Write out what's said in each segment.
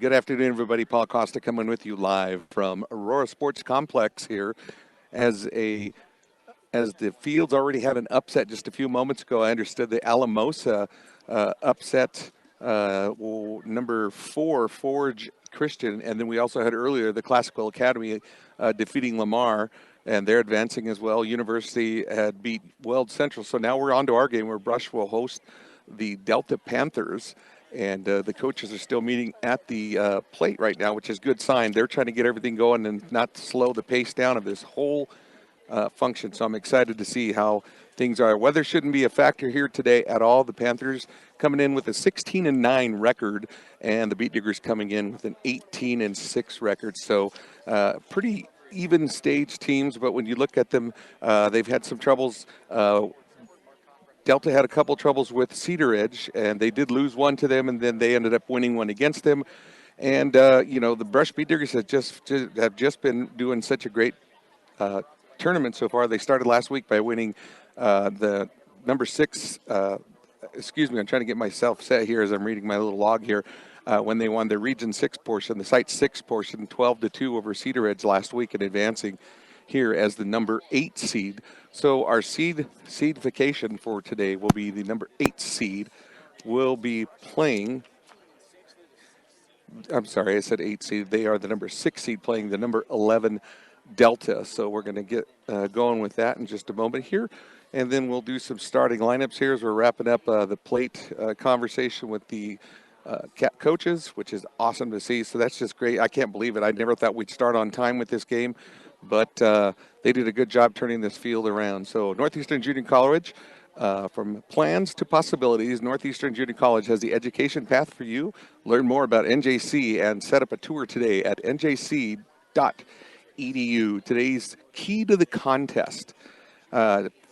Good afternoon, everybody. Paul Costa coming with you live from Aurora Sports Complex here as a as the Fields already had an upset just a few moments ago. I understood the Alamosa upset number 4, Forge Christian, and then we also had earlier the Classical Academy defeating Lamar, and they're advancing as well. University had beat Weld Central, so now we're on to our game where Brush will host the Delta Panthers. And the coaches are still meeting at the plate right now, which is a good sign. They're trying to get everything going and not slow the pace down of this whole function. So I'm excited to see how things are. Weather shouldn't be a factor here today at all. The Panthers coming in with a 16-9 record, and the Beat Diggers coming in with an 18-6 record. So pretty even stage teams, but when you look at them, they've had some troubles. Delta had a couple troubles with Cedar Edge, and they did lose one to them, and then they ended up winning one against them. And the Brush Beat Diggers have just been doing such a great tournament so far. They started last week by winning the number 6. Excuse me, I'm trying to get myself set here as I'm reading my little log here. When they won the Region 6 portion, the Site 6 portion, 12-2 over Cedar Edge last week, and advancing here as the number 8 seed. So our seedification for today will be the number 8 seed. Will be playing. I'm sorry, I said 8 seed. They are the number 6 seed playing the number 11 Delta. So we're going to get going with that in just a moment here. And then we'll do some starting lineups here as we're wrapping up the plate conversation with the coaches, which is awesome to see. So that's just great. I can't believe it. I never thought we'd start on time with this game, but they did a good job turning this field around. So Northeastern Junior College, from plans to possibilities, Northeastern Junior College has the education path for you. Learn more about NJC and set up a tour today at njc.edu. Today's key to the contest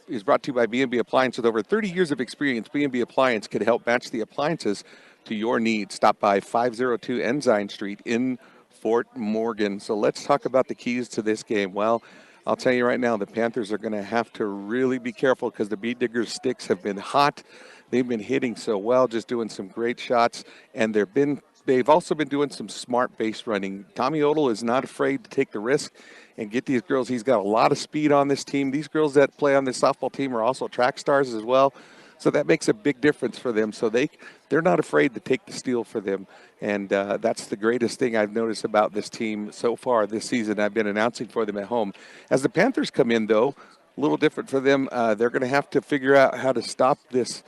is brought to you by B&B Appliance. With over 30 years of experience, B&B Appliance can help match the appliances to your needs. Stop by 502 Ensign Street in Fort Morgan. So let's talk about the keys to this game. Well, I'll tell you right now, the Panthers are going to have to really be careful because the Beat Diggers sticks have been hot. They've been hitting so well, just doing some great shots, and they've also been doing some smart base running. Tommy Odell is not afraid to take the risk and get these girls. He's got a lot of speed on this team. These girls that play on this softball team are also track stars as well. So that makes a big difference for them. So they're not afraid to take the steal for them. And that's the greatest thing I've noticed about this team so far this season. I've been announcing for them at home. As the Panthers come in, though, a little different for them. They're going to have to figure out how to stop this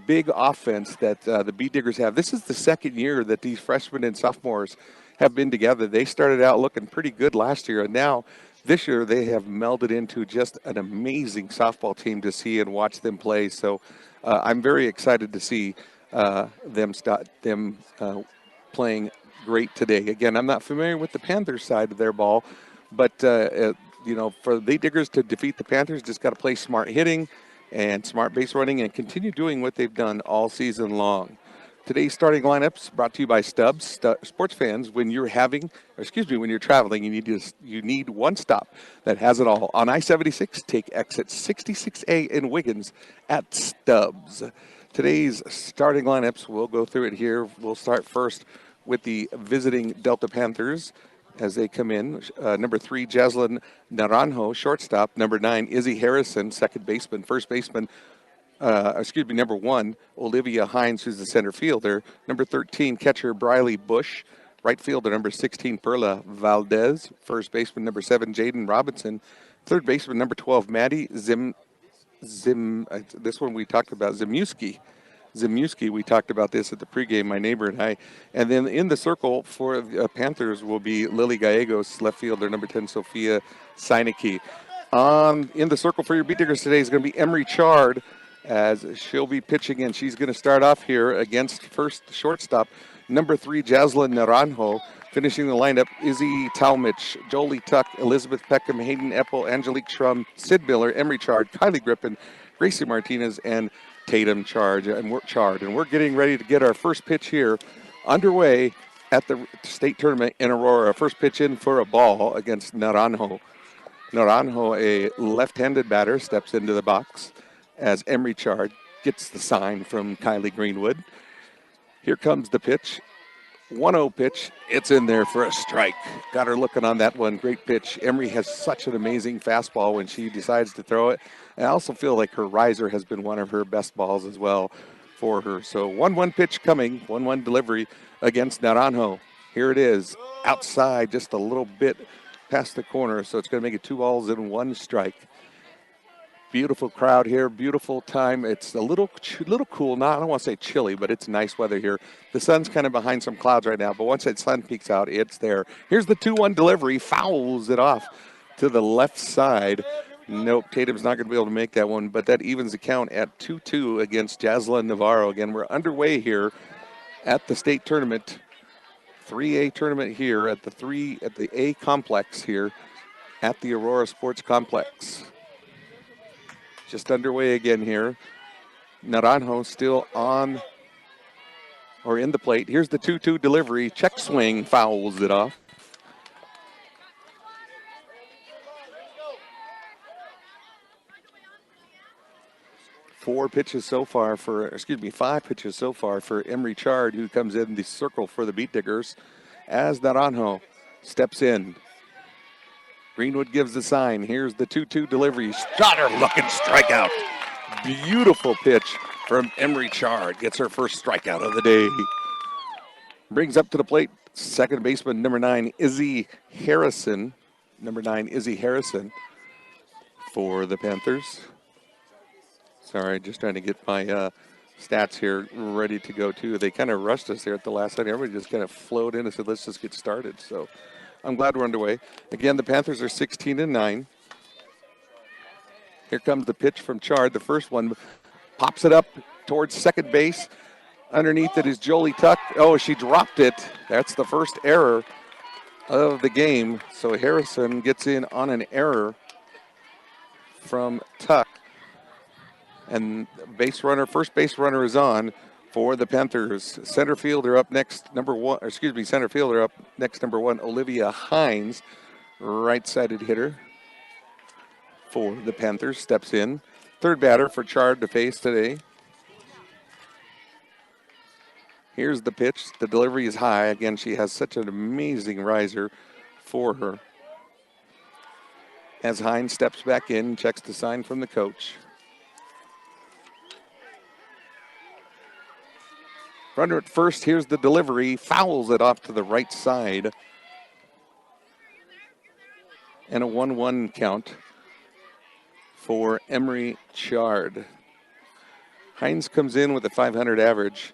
big offense that the Beat Diggers have. This is the second year that these freshmen and sophomores have been together. They started out looking pretty good last year, and now this year they have melded into just an amazing softball team to see and watch them play. So I'm very excited to see them playing great today. Again, I'm not familiar with the Panthers side of their ball, but for the Beat Diggers to defeat the Panthers, just got to play smart hitting and smart base running and continue doing what they've done all season long. Today's starting lineups brought to you by Stubbs. Sports fans, when you're traveling, you need one stop that has it all. On I-76, take exit 66A in Wiggins at Stubbs. Today's starting lineups, we'll go through it here. We'll start first with the visiting Delta Panthers as they come in. Number 3, Jaslyn Naranjo, shortstop. Number 9, Izzy Harrison, second baseman. First baseman, number 1, Olivia Hines, who's the center fielder. Number 13, catcher Briley Bush. Right fielder, number 16, Perla Valdez. First baseman, number 7, Jaden Robinson. Third baseman, number 12, Maddie this one we talked about, Zimuski, we talked about this at the pregame, my neighbor and I. And then in the circle for the Panthers will be Lily Gallegos, left fielder, number 10, Sophia Seineke. In the circle for your Beat Diggers today is going to be Emery Chard, as she'll be pitching in. She's going to start off here against first shortstop, number 3, Jaslyn Naranjo. Finishing the lineup, Izzy Talmich, Jolie Tuck, Elizabeth Peckham, Hayden Epple, Angelique Schrum, Sid Miller, Emery Chard, Kylie Griffin, Gracie Martinez, and Tatum Chard. And we're getting ready to get our first pitch here underway at the state tournament in Aurora. First pitch in for a ball against Naranjo. Naranjo, a left-handed batter, steps into the box as Emery Chard gets the sign from Kylie Greenwood. Here comes the pitch. 1-0 pitch. It's in there for a strike. Got her looking on that one. Great pitch. Emery has such an amazing fastball when she decides to throw it. And I also feel like her riser has been one of her best balls as well for her. So 1-1 pitch coming. 1-1 delivery against Naranjo. Here it is. Outside just a little bit past the corner. So it's going to make it 2 balls and 1 strike. Beautiful crowd here, beautiful time. It's a little cool. Not, I don't want to say chilly, but it's nice weather here. The sun's kind of behind some clouds right now, but once that sun peeks out, it's there. Here's the 2-1 delivery, fouls it off to the left side. Nope, Tatum's not going to be able to make that one, but that evens the count at 2-2 against Jaslyn Navarro. Again, we're underway here at the state tournament, 3A tournament here at the A complex here at the Aurora Sports Complex. Just underway again here. Naranjo still on or in the plate. Here's the 2-2 delivery. Check swing, fouls it off. Five pitches so far for Emery Chard, who comes in the circle for the Beat Diggers as Naranjo steps in. Greenwood gives the sign. Here's the 2-2 delivery. Shot her looking strikeout. Beautiful pitch from Emery Chard. Gets her first strikeout of the day. Brings up to the plate second baseman, number 9, Izzy Harrison. Number 9, Izzy Harrison for the Panthers. Sorry, just trying to get my stats here ready to go, too. They kind of rushed us there at the last second. Everybody just kind of flowed in and said, let's just get started. So I'm glad we're underway. Again, the Panthers are 16-9. Here comes the pitch from Chard. The first one pops it up towards second base. Underneath it is Jolie Tuck. Oh, she dropped it. That's the first error of the game. So Harrison gets in on an error from Tuck. And first base runner is on for the Panthers. Center fielder up next, number 1, Olivia Hines, right-sided hitter for the Panthers, steps in. Third batter for Chard to face today. Here's the pitch. The delivery is high. Again, she has such an amazing riser for her. As Hines steps back in, checks the sign from the coach. Runner at first, here's the delivery, fouls it off to the right side. And a 1-1 count for Emery Chard. Hines comes in with a .500 average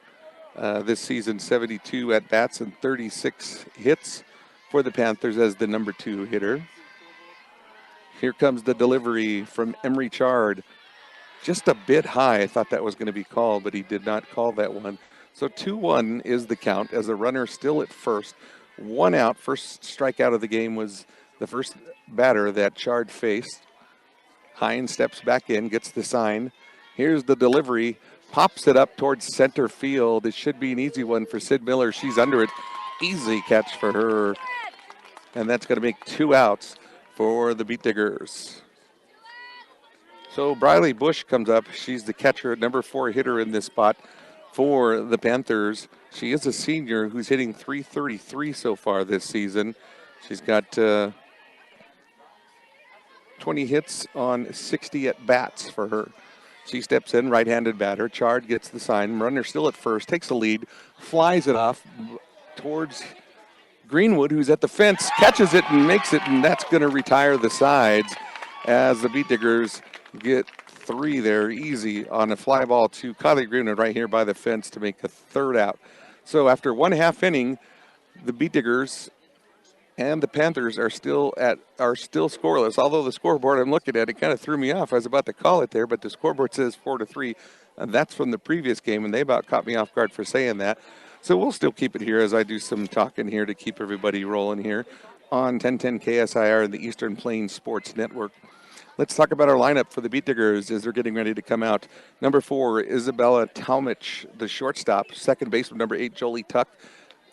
this season, 72 at-bats and 36 hits for the Panthers as the number 2 hitter. Here comes the delivery from Emery Chard. Just a bit high. I thought that was going to be called, but he did not call that one. So 2-1 is the count as the runner still at first. 1 out. First strikeout of the game was the first batter that Chard faced. Hines steps back in, gets the sign. Here's the delivery. Pops it up towards center field. It should be an easy one for Sid Miller. She's under it. Easy catch for her. And that's going to make 2 outs for the Beat Diggers. So Briley Bush comes up. She's the catcher, number 4 hitter in this spot for the Panthers. She is a senior who's hitting .333 so far this season. She's got 20 hits on 60 at-bats for her. She steps in, right-handed batter. Chard gets the sign. Runner still at first, takes the lead, flies it off towards Greenwood, who's at the fence, catches it and makes it, and that's going to retire the sides as the Beat Diggers get 3 there easy on a fly ball to Kylie Greenwood right here by the fence to make the 3rd out. So after 1/2 inning, the Beat Diggers and the Panthers are still scoreless. Although the scoreboard I'm looking at, it kind of threw me off. I was about to call it there, but the scoreboard says 4-3. And that's from the previous game, and they about caught me off guard for saying that. So we'll still keep it here as I do some talking here to keep everybody rolling here on 1010 KSIR and the Eastern Plains Sports Network. Let's talk about our lineup for the Beat Diggers as they're getting ready to come out. Number 4, Isabella Talmich, the shortstop. Second baseman, number 8, Jolie Tuck.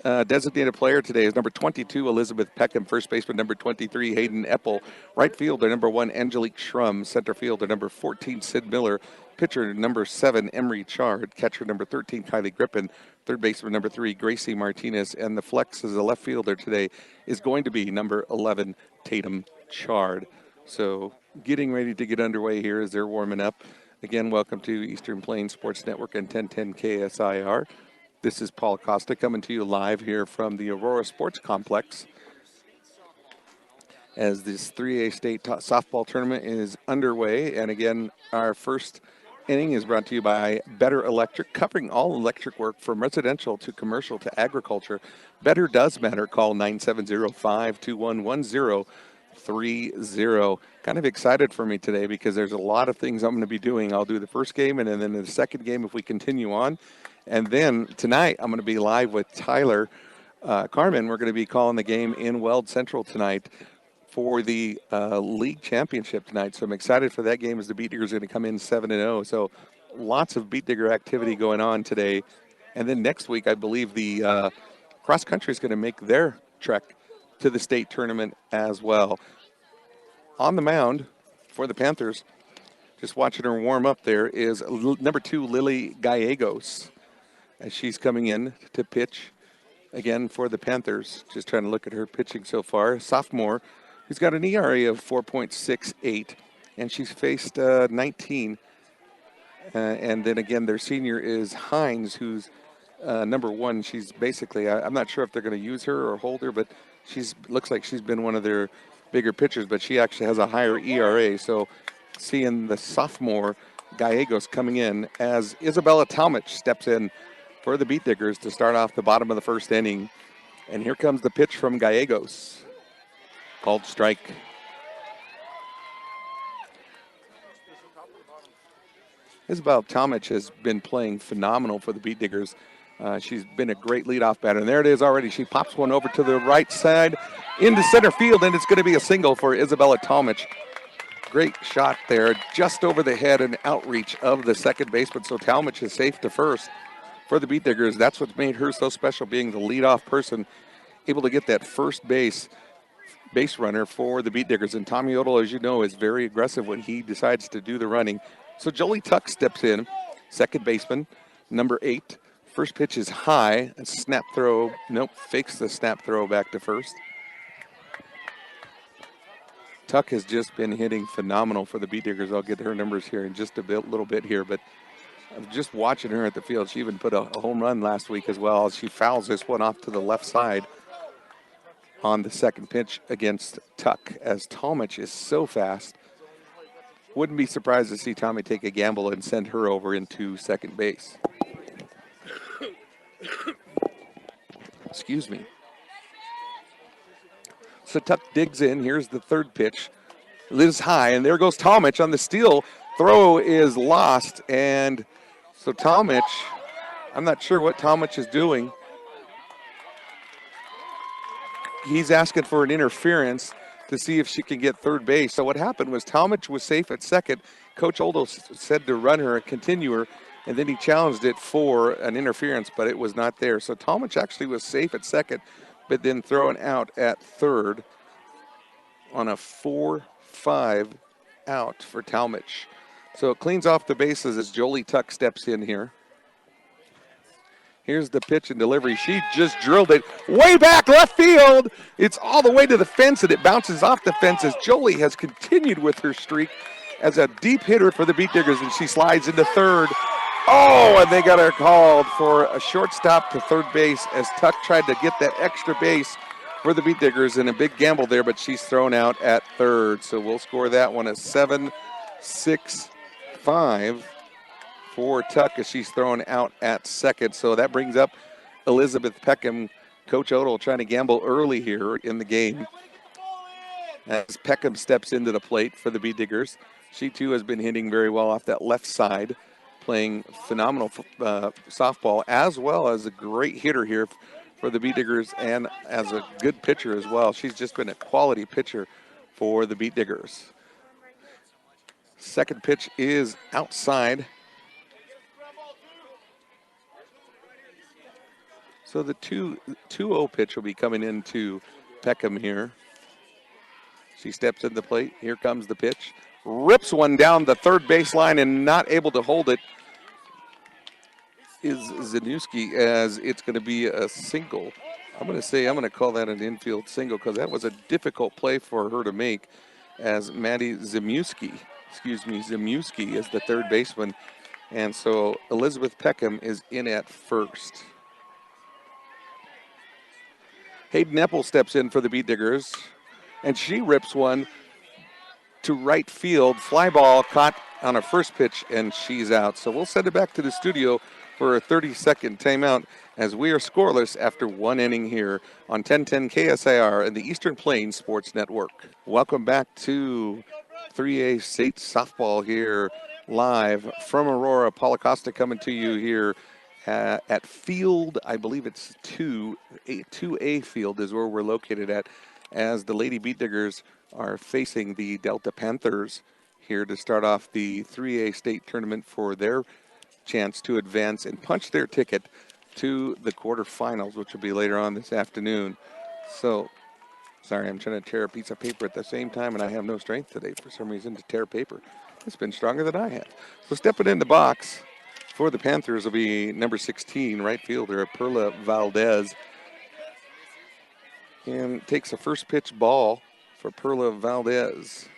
Designated player today is number 22, Elizabeth Peckham. First baseman, number 23, Hayden Eppel. Right fielder, number 1, Angelique Schrum. Center fielder, number 14, Sid Miller. Pitcher, number 7, Emery Chard. Catcher, number 13, Kylie Griffin. Third baseman, number 3, Gracie Martinez. And the flex as a left fielder today is going to be number 11, Tatum Chard. So getting ready to get underway here as they're warming up. Again, welcome to Eastern Plains Sports Network and 1010 KSIR. This is Paul Acosta coming to you live here from the Aurora Sports Complex as this 3A state softball tournament is underway. And again, our first inning is brought to you by Better Electric, covering all electric work from residential to commercial to agriculture. Better does matter. Call 970-521-1030. Kind of excited for me today because there's a lot of things I'm going to be doing. I'll do the first game, and then in the second game, if we continue on. And then tonight, I'm going to be live with Tyler Carmen. We're going to be calling the game in Weld Central tonight for the league championship tonight. So I'm excited for that game as the Beat Diggers are going to come in 7-0. So lots of Beat Digger activity going on today. And then next week, I believe the cross country is going to make their trek to the state tournament as well. On the mound for the Panthers, just watching her warm up there, is number 2, Lily Gallegos, as she's coming in to pitch again for the Panthers. Just trying to look at her pitching so far. Sophomore, who's got an ERA of 4.68, and she's faced 19. And then again, their senior is Hines, who's number 1. She's basically, I'm not sure if they're going to use her or hold her, but looks like she's been one of their bigger pitchers, but she actually has a higher ERA. So seeing the sophomore Gallegos coming in as Isabella Talmadge steps in for the Beat Diggers to start off the bottom of the first inning. And here comes the pitch from Gallegos. Called strike. Isabella Talmadge has been playing phenomenal for the Beat Diggers. She's been a great leadoff batter. And there it is already. She pops one over to the right side into center field, and it's going to be a single for Isabella Talmadge. Great shot there, just over the head and outreach of the second baseman. So Talmadge is safe to first for the Beat Diggers. That's what made her so special, being the leadoff person, able to get that first base runner for the Beat Diggers. And Tommy Odell, as you know, is very aggressive when he decides to do the running. So Jolie Tuck steps in, second baseman, number 8. First pitch is high, a snap throw. Nope, fakes the snap throw back to first. Tuck has just been hitting phenomenal for the Beat Diggers. I'll get her numbers here in just a little bit here, but just watching her at the field, she even put a home run last week as well. She fouls this one off to the left side on the second pitch against Tuck, as Talmadge is so fast. Wouldn't be surprised to see Tommy take a gamble and send her over into second base. Excuse me. So Tuck digs in. Here's the third pitch. It is high, and there goes Talmadge on the steal. Throw is lost, and so Talmadge, I'm not sure what Talmadge is doing. He's asking for an interference to see if she can get third base. So what happened was Talmadge was safe at second. Coach Oldo said to run her, continue her, and then he challenged it for an interference, but it was not there. So Talmadge actually was safe at second, but then thrown out at third on a 4-5 out for Talmadge. So it cleans off the bases as Jolie Tuck steps in here. Here's the pitch and delivery. She just drilled it way back left field. It's all the way to the fence, and it bounces off the fence as Jolie has continued with her streak as a deep hitter for the Beat Diggers, and she slides into third. Oh, and they got her called for a shortstop to third base as Tuck tried to get that extra base for the Beat Diggers, and a big gamble there, but she's thrown out at third. So we'll score that one at 7-6-5 for Tuck as she's thrown out at second. So that brings up Elizabeth Peckham. Coach Odell trying to gamble early here in the game as Peckham steps into the plate for the Beat Diggers. She too has been hitting very well off that left side, playing phenomenal softball, as well as a great hitter here for the Beat Diggers and as a good pitcher as well. She's just been a quality pitcher for the Beat Diggers. Second pitch is outside. So the 2-0 pitch will be coming into Peckham here. She steps in the plate. Here comes the pitch. Rips one down the third baseline and not able to hold it is Zanuski, as it's going to be a single. I'm going to call that an infield single because that was a difficult play for her to make, as Maddie Zamuski is the third baseman. And so Elizabeth Peckham is in at first. Hayden Eppel steps in for the Beat Diggers, and she rips one to right field. Fly ball caught on a first pitch, and she's out. So we'll send it back to the studio for a 30-second timeout as we are scoreless after one inning here on 1010 KSIR and the Eastern Plains Sports Network. Welcome back to 3A State Softball here live from Aurora. Paula Costa coming to you here at field, I believe it's 2A field is where we're located at, as the Lady Beat Diggers are facing the Delta Panthers here to start off the 3A state tournament for their chance to advance and punch their ticket to the quarterfinals, which will be later on this afternoon. So, sorry, I'm trying to tear a piece of paper at the same time, and I have no strength today for some reason to tear paper. It's been stronger than I have. So stepping in the box for the Panthers will be number 16, right fielder, Perla Valdez. And takes a first pitch ball for Perla Valdez.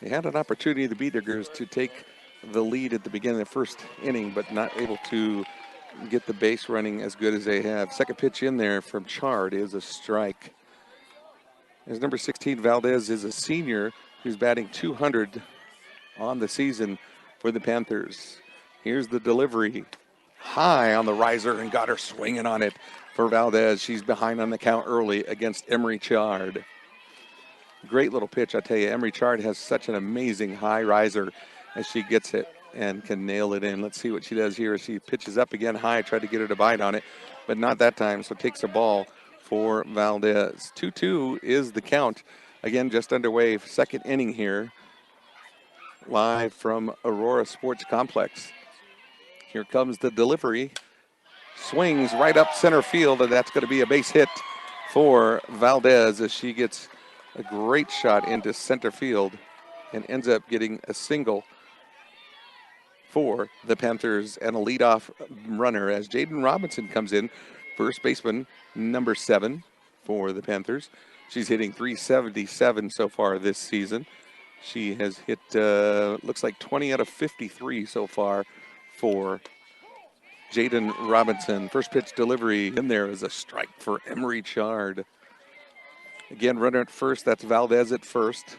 They had an opportunity, the Beat Diggers, to take the lead at the beginning of the first inning, but not able to get the base running as good as they have. Second pitch in there from Chard is a strike. As number 16, Valdez is a senior who's batting 200 on the season for the Panthers. Here's the delivery. High on the riser and got her swinging on it for Valdez. She's behind on the count early against Emery Chard. Great little pitch, I tell you. Emery Chard has such an amazing high riser as she gets it and can nail it in. Let's see what she does here. She pitches up again high, tried to get her to bite on it, but not that time, so takes a ball for Valdez. 2-2 is the count. Again, just underway, second inning here, live from Aurora Sports Complex. Here comes the delivery. Swings right up center field, and that's going to be a base hit for Valdez as she gets a great shot into center field and ends up getting a single for the Panthers and a leadoff runner as Jaden Robinson comes in, first baseman, number 7 for the Panthers. She's hitting .377 so far this season. She has hit, looks like 20 out of 53 so far for Jaden Robinson. First pitch delivery in there is a strike for Emery Chard. Again, runner at first, that's Valdez at first.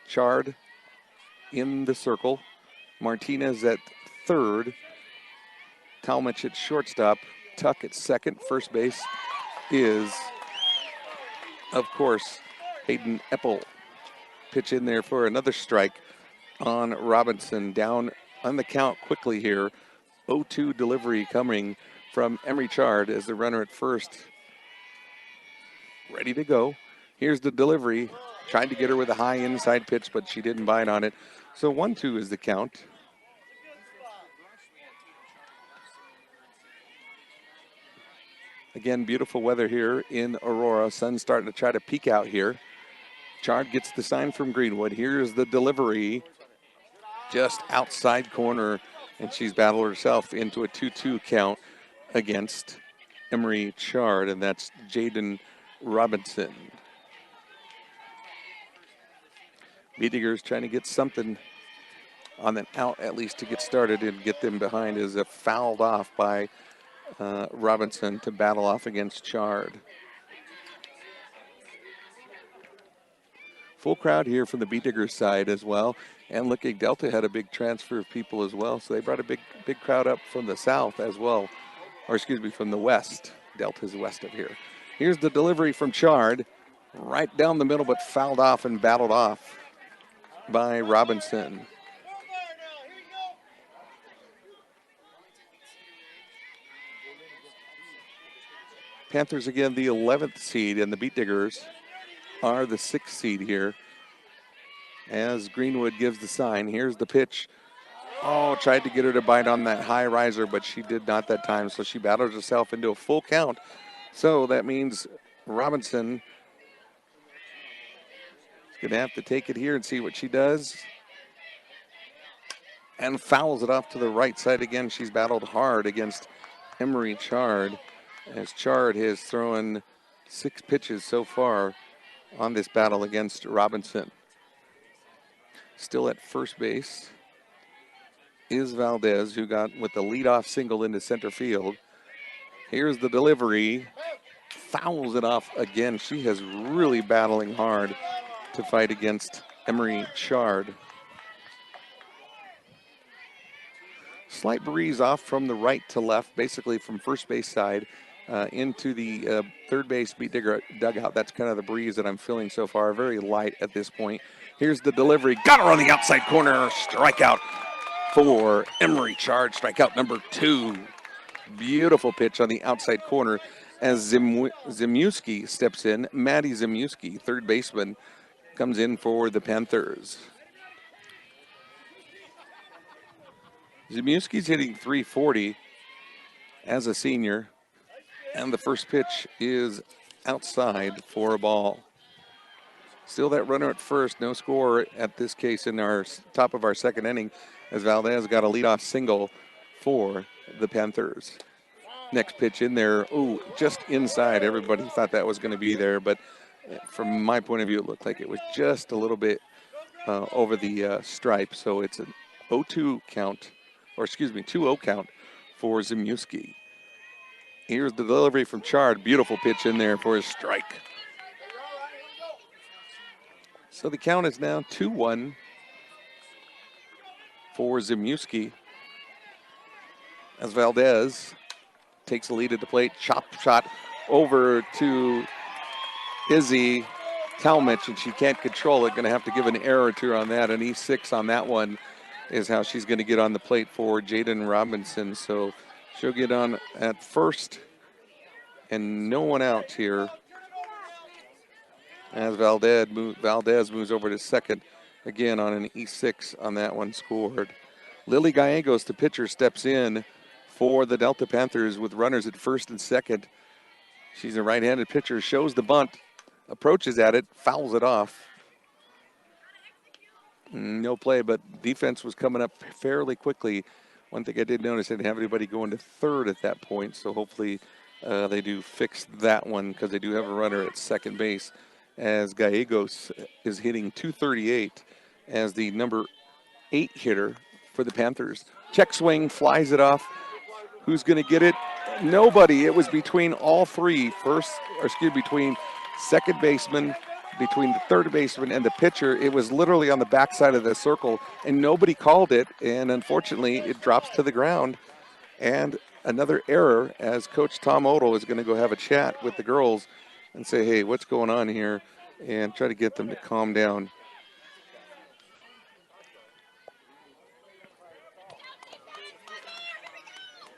Chard in the circle. Martinez at third. Talmadge at shortstop. Tuck at second. First base is, of course, Hayden Eppel. Pitch in there for another strike on Robinson. Down on the count quickly here. 0-2 delivery coming from Emery Chard as the runner at first. Ready to go. Here's the delivery. Trying to get her with a high inside pitch, but she didn't bite on it. So 1-2 is the count. Again, beautiful weather here in Aurora. Sun's starting to try to peek out here. Chard gets the sign from Greenwood. Here's the delivery. Just outside corner, and she's battled herself into a 2-2 count against Emery Chard, and that's Jaden Robinson. Beat Diggers trying to get something on an out at least to get started and get them behind is a fouled off by Robinson to battle off against Chard. Full crowd here from the Beat Diggers side as well. And looking, Delta had a big transfer of people as well. So they brought a big crowd up from the south as well. Or excuse me, from the west. Delta's west of here. Here's the delivery from Chard. Right down the middle, but fouled off and battled off by Robinson. Panthers again the 11th seed, and the Beat Diggers are the 6th seed here. As Greenwood gives the sign, here's the pitch. Oh, tried to get her to bite on that high riser, but she did not that time. So she battled herself into a full count. So that means Robinson is going to have to take it here and see what she does. And fouls it off to the right side again. She's battled hard against Emery Chard, as Chard has thrown 6 pitches so far on this battle against Robinson. Still at first base is Valdez, who got with the leadoff single into center field. Here's the delivery. Fouls it off again. She has really battling hard to fight against Emery Chard. Slight breeze off from the right to left, basically from first base side into the third base beat digger dugout. That's kind of the breeze that I'm feeling so far. Very light at this point. Here's the delivery. Got her on the outside corner. Strikeout for Emery Chard. Strikeout number 2. Beautiful pitch on the outside corner as Zimuski steps in. Maddie Zimuski, third baseman, comes in for the Panthers. Zimuski's hitting .340 as a senior, and the first pitch is outside for a ball. Still that runner at first, no score at this case in our top of our second inning, as Valdez got a leadoff single for the Panthers. Next pitch in there, just inside. Everybody thought that was going to be there, but from my point of view, it looked like it was just a little bit over the stripe. So it's an 2-0 count for Zimuski. Here's the delivery from Chard. Beautiful pitch in there for his strike. So the count is now 2-1 for Zimuski as Valdez takes the lead at the plate. Chop shot over to Izzy Talmadge, and she can't control it. Going to have to give an error to her on that. An E6 on that one is how she's going to get on the plate for Jaden Robinson. So she'll get on at first and no one out here as Valdez moves over to second again on an E6 on that one scored. Lily Gallegos, the pitcher, steps in for the Delta Panthers with runners at first and second. She's a right-handed pitcher, shows the bunt, approaches at it, fouls it off. No play, but defense was coming up fairly quickly. One thing I did notice, they didn't have anybody going to third at that point, so hopefully they do fix that one because they do have a runner at second base as Gallegos is hitting .238 as the number 8 hitter for the Panthers. Check swing, flies it off. Who's going to get it? Nobody. It was between all three. Between second baseman, between the third baseman and the pitcher. It was literally on the backside of the circle, and nobody called it. And unfortunately, it drops to the ground. And another error as Coach Tom Odell is going to go have a chat with the girls and say, hey, what's going on here? And try to get them to calm down.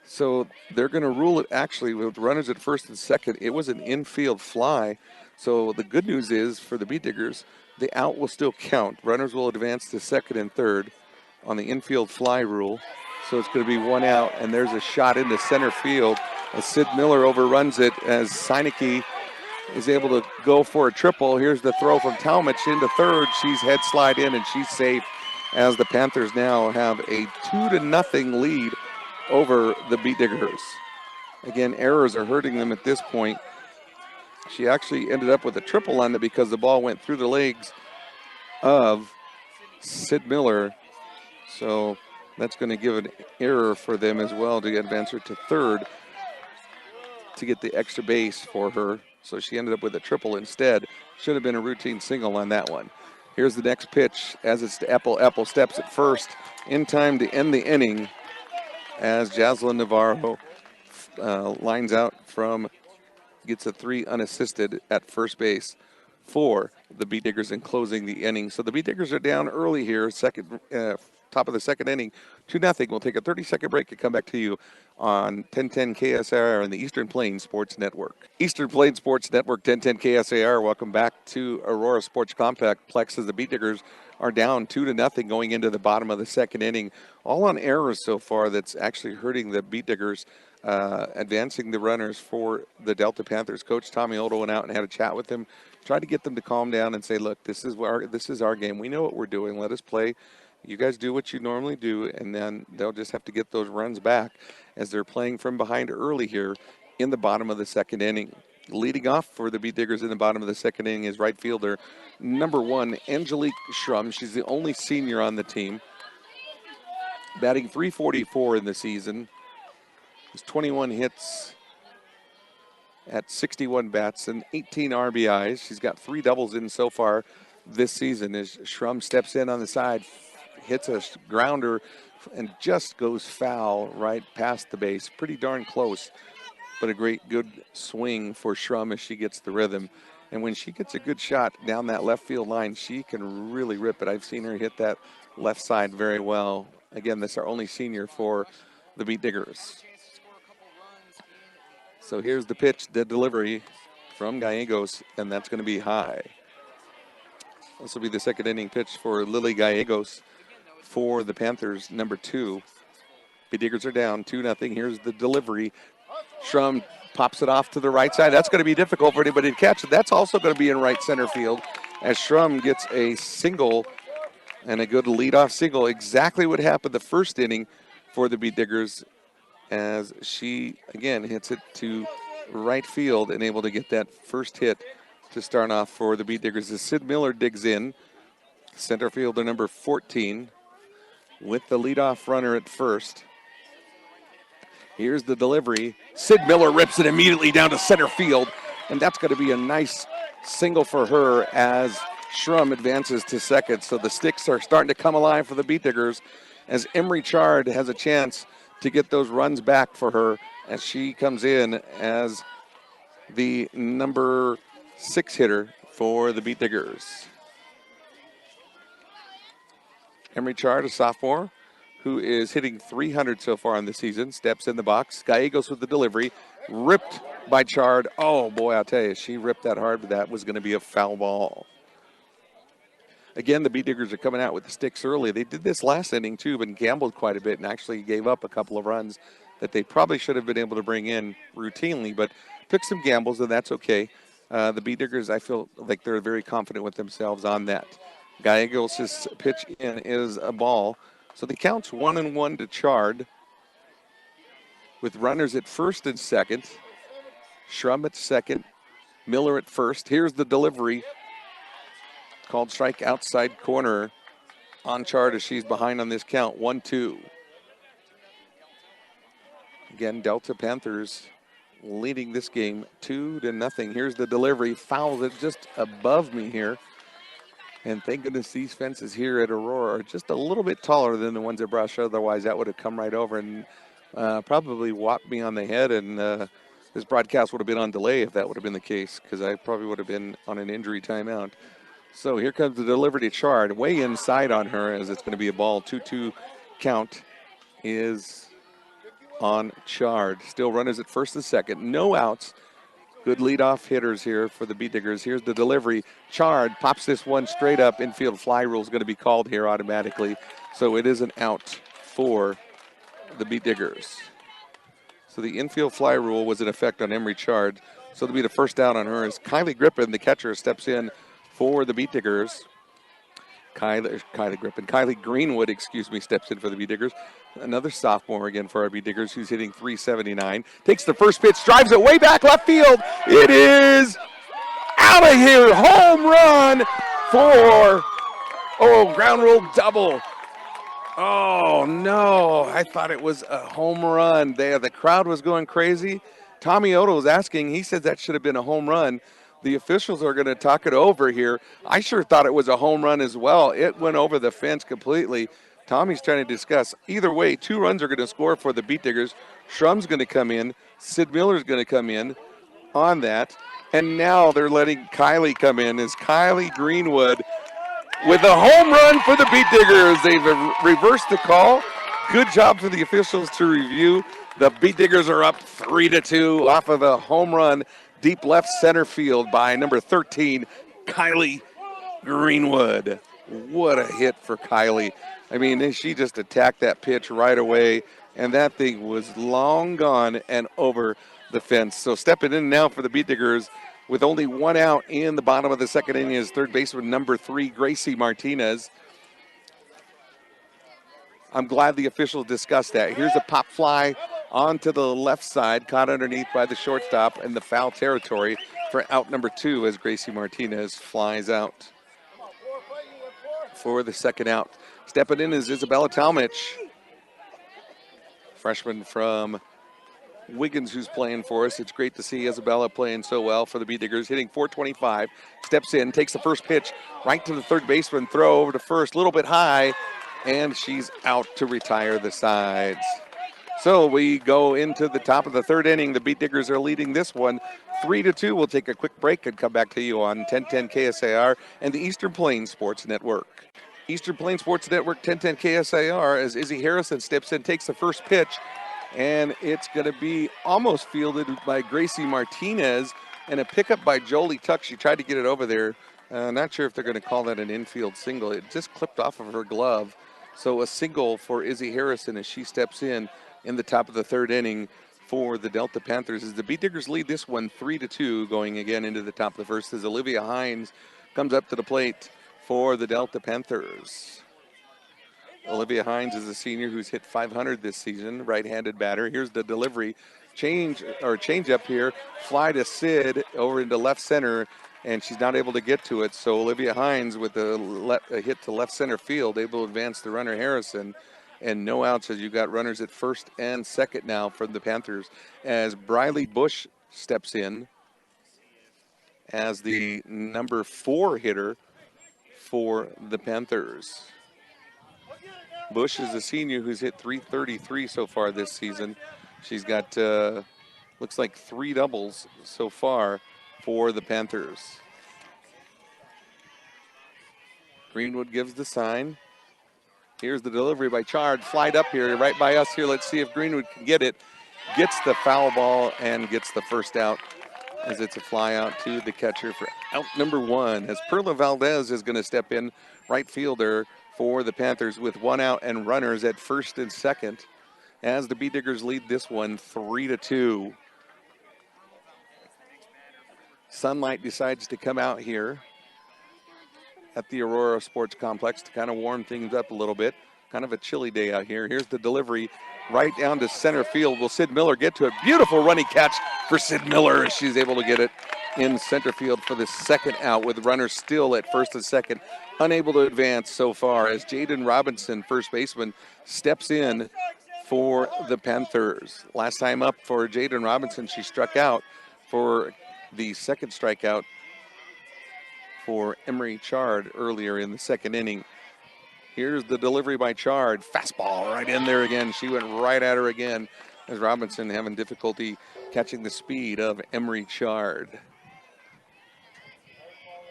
So they're going to rule it actually with runners at first and second. It was an infield fly. So the good news is for the Bee Diggers, the out will still count. Runners will advance to second and third on the infield fly rule. So it's going to be one out, and there's a shot into center field as Sid Miller overruns it as Seineke is able to go for a triple. Here's the throw from Talmadge into third. She's head slide in, and she's safe as the Panthers now have a 2-0 lead over the Bee Diggers. Again, errors are hurting them at this point. She actually ended up with a triple on it because the ball went through the legs of Sid Miller. So that's going to give an error for them as well to advance her to third to get the extra base for her. So she ended up with a triple instead. Should have been a routine single on that one. Here's the next pitch as it's to Eppel. Eppel steps at first in time to end the inning as Jaslyn Navarro lines out gets a 3 unassisted at first base for the Bee Diggers in closing the inning. So the Bee Diggers are down early here, top of the second inning, 2-0. We'll take a 30-second break and come back to you on 1010 KSAR and the Eastern Plains Sports Network. Eastern Plains Sports Network, 1010 KSAR. Welcome back to Aurora Sports Complex as the Beat Diggers are down 2-0 going into the bottom of the second inning. All on errors so far that's actually hurting the Beat Diggers, advancing the runners for the Delta Panthers. Coach Tommy Odo went out and had a chat with them, tried to get them to calm down and say, look, this is our game. We know what we're doing. Let us play. You guys do what you normally do, and then they'll just have to get those runs back as they're playing from behind early here in the bottom of the second inning. Leading off for the Beat Diggers in the bottom of the second inning is right fielder number 1, Angelique Schrum. She's the only senior on the team. Batting .344 in the season. Has 21 hits at 61 bats and 18 RBIs. She's got 3 doubles in so far this season as Schrum steps in on the side, hits a grounder, and just goes foul right past the base. Pretty darn close, but a good swing for Schrum as she gets the rhythm. And when she gets a good shot down that left field line, she can really rip it. I've seen her hit that left side very well. Again, this is our only senior for the Beat Diggers. So here's the pitch, the delivery from Gallegos, and that's going to be high. This will be the second inning pitch for Lily Gallegos for the Panthers, number 2. Beat Diggers are down 2-0. Here's the delivery. Schrum pops it off to the right side. That's going to be difficult for anybody to catch. That's also going to be in right center field as Schrum gets a single and a good leadoff single. Exactly what happened the first inning for the Beat Diggers as she, again, hits it to right field and able to get that first hit to start off for the Beat Diggers. As Sid Miller digs in, center fielder number 14, with the leadoff runner at first. Here's the delivery. Sid Miller rips it immediately down to center field, and that's going to be a nice single for her as Schrum advances to second. So the sticks are starting to come alive for the Beat Diggers as Emery Chard has a chance to get those runs back for her as she comes in as the number 6 hitter for the Beat Diggers. Emery Chard, a sophomore, who is hitting .300 so far in the season, steps in the box. Gallegos with the delivery, ripped by Chard. Oh, boy, I'll tell you, she ripped that hard, but that was going to be a foul ball. Again, the Beat Diggers are coming out with the sticks early. They did this last inning, too, but gambled quite a bit and actually gave up a couple of runs that they probably should have been able to bring in routinely, but took some gambles, and that's okay. The Beat Diggers, I feel like they're very confident with themselves on that. Gallegos' pitch in is a ball. So the count's 1-1 to Chard with runners at first and second. Schrum at second, Miller at first. Here's the delivery. Called strike outside corner on Chard as she's behind on this count, 1-2. Again, Delta Panthers leading this game 2-0. Here's the delivery. Fouls it just above me here. And thank goodness these fences here at Aurora are just a little bit taller than the ones at Brush. Otherwise, that would have come right over and probably whopped me on the head. And this broadcast would have been on delay if that would have been the case, because I probably would have been on an injury timeout. So here comes the delivery to Chard. Way inside on her as it's going to be a ball. 2-2 count is on Chard. Still runners at first and second. No outs. Good leadoff hitters here for the Beat Diggers. Here's the delivery. Chard pops this one straight up. Infield fly rule is going to be called here automatically. So it is an out for the Beat Diggers. So the infield fly rule was in effect on Emery Chard. So it'll be the first down on her as Kylie Griffin, the catcher, steps in for the Beat Diggers. Kylie Greenwood, steps in for the Beat Diggers. Another sophomore again for our Beat Diggers who's hitting .379. Takes the first pitch, drives it way back left field. It is out of here. Home run for, ground rule double. Oh, no. I thought it was a home run there. The crowd was going crazy. Tommy Odo was asking. He said that should have been a home run. The officials are going to talk it over here. I sure thought it was a home run as well. It went over the fence completely. Tommy's trying to discuss. Either way, 2 runs are going to score for the Beat Diggers. Schrum's going to come in. Sid Miller's going to come in on that. And now they're letting Kylie come in as Kylie Greenwood with a home run for the Beat Diggers. They've reversed the call. Good job for the officials to review. The Beat Diggers are up 3-2 off of a home run deep left center field by number 13, Kylie Greenwood. What a hit for Kylie. I mean, she just attacked that pitch right away, and that thing was long gone and over the fence. So stepping in now for the Beat Diggers with only one out in the bottom of the second inning is third baseman number 3, Gracie Martinez. I'm glad the officials discussed that. Here's a pop fly onto the left side, caught underneath by the shortstop in the foul territory for out number 2 as Gracie Martinez flies out for the second out. Stepping in is Isabella Talmich, freshman from Wiggins, who's playing for us. It's great to see Isabella playing so well for the Beat Diggers, hitting .425. Steps in, takes the first pitch right to the third baseman, throw over to first, a little bit high, and she's out to retire the sides. So we go into the top of the third inning. The Beat Diggers are leading this one 3-2. We'll take a quick break and come back to you on 1010 KSAR and the Eastern Plains Sports Network. Eastern Plains Sports Network, 1010 KSAR, as Izzy Harrison steps in, takes the first pitch, and it's going to be almost fielded by Gracie Martinez, and a pickup by Jolie Tuck. She tried to get it over there. Not sure if they're going to call that an infield single. It just clipped off of her glove. So a single for Izzy Harrison as she steps in the top of the third inning for the Delta Panthers. As the Beat Diggers lead this one 3-2, going again into the top of the first as Olivia Hines comes up to the plate for the Delta Panthers. Olivia Hines is a senior who's hit .500 this season, right-handed batter. Here's the delivery. Change up here. Fly to Sid over into left center, and she's not able to get to it. So Olivia Hines with a hit to left center field, able to advance the runner Harrison. And no outs as you got runners at first and second now for the Panthers as Briley Bush steps in as the number 4 hitter for the Panthers. Bush is a senior who's hit .333 so far this season. She's got, looks like 3 doubles so far for the Panthers. Greenwood gives the sign. Here's the delivery by Chard, flied up here, right by us here. Let's see if Greenwood can get it. Gets the foul ball and gets the first out as it's a fly out to the catcher for out number 1. As Perla Valdez is going to step in, right fielder for the Panthers with 1 out and runners at first and second as the Beat Diggers lead this one 3-2. Sunlight decides to come out here at the Aurora Sports Complex to kind of warm things up a little bit. Kind of a chilly day out here. Here's the delivery right down to center field. Will Sid Miller get to it? Beautiful running catch for Sid Miller as she's able to get it in center field for the second out with runners still at first and second. Unable to advance so far as Jaden Robinson, first baseman, steps in for the Panthers. Last time up for Jaden Robinson, she struck out for the second strikeout for Emery Chard earlier in the second inning. Here's the delivery by Chard. Fastball right in there again. She went right at her again as Robinson having difficulty catching the speed of Emery Chard.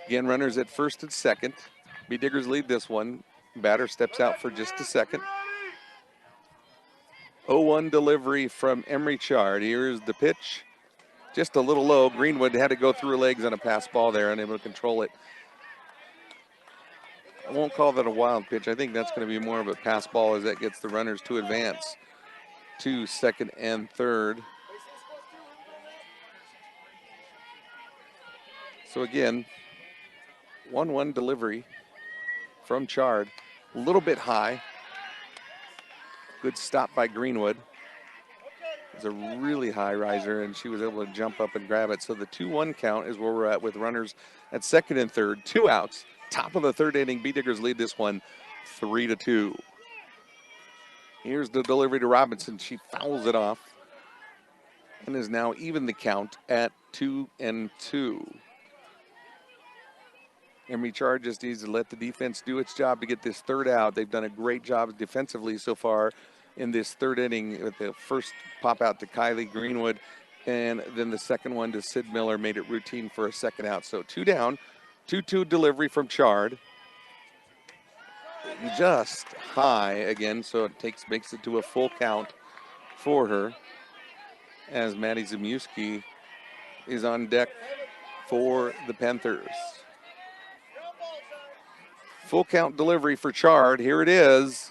Again, runners at first and second. Beat Diggers lead this one. Batter steps out for just a second. 0-1 delivery from Emery Chard. Here's the pitch. Just a little low. Greenwood had to go through her legs on a pass ball there, unable to control it. I won't call that a wild pitch. I think that's going to be more of a pass ball as that gets the runners to advance to second and third. So again, 1-1 delivery from Chard. A little bit high. Good stop by Greenwood. It was a really high riser, and she was able to jump up and grab it. So the 2-1 count is where we're at with runners at second and third. 2 outs. Top of the third inning. Beat Diggers lead this one 3-2. Here's the delivery to Robinson. She fouls it off and is now even the count at 2-2. Emery Chard just needs to let the defense do its job to get this third out. They've done a great job defensively so far in this third inning with the first pop out to Kylie Greenwood, and then the second one to Sid Miller made it routine for a second out. So 2 down, 2-2 delivery from Chard. just high again, so it makes it to a full count for her as Maddie Zamuski is on deck for the Panthers. Full count delivery for Chard. Here it is.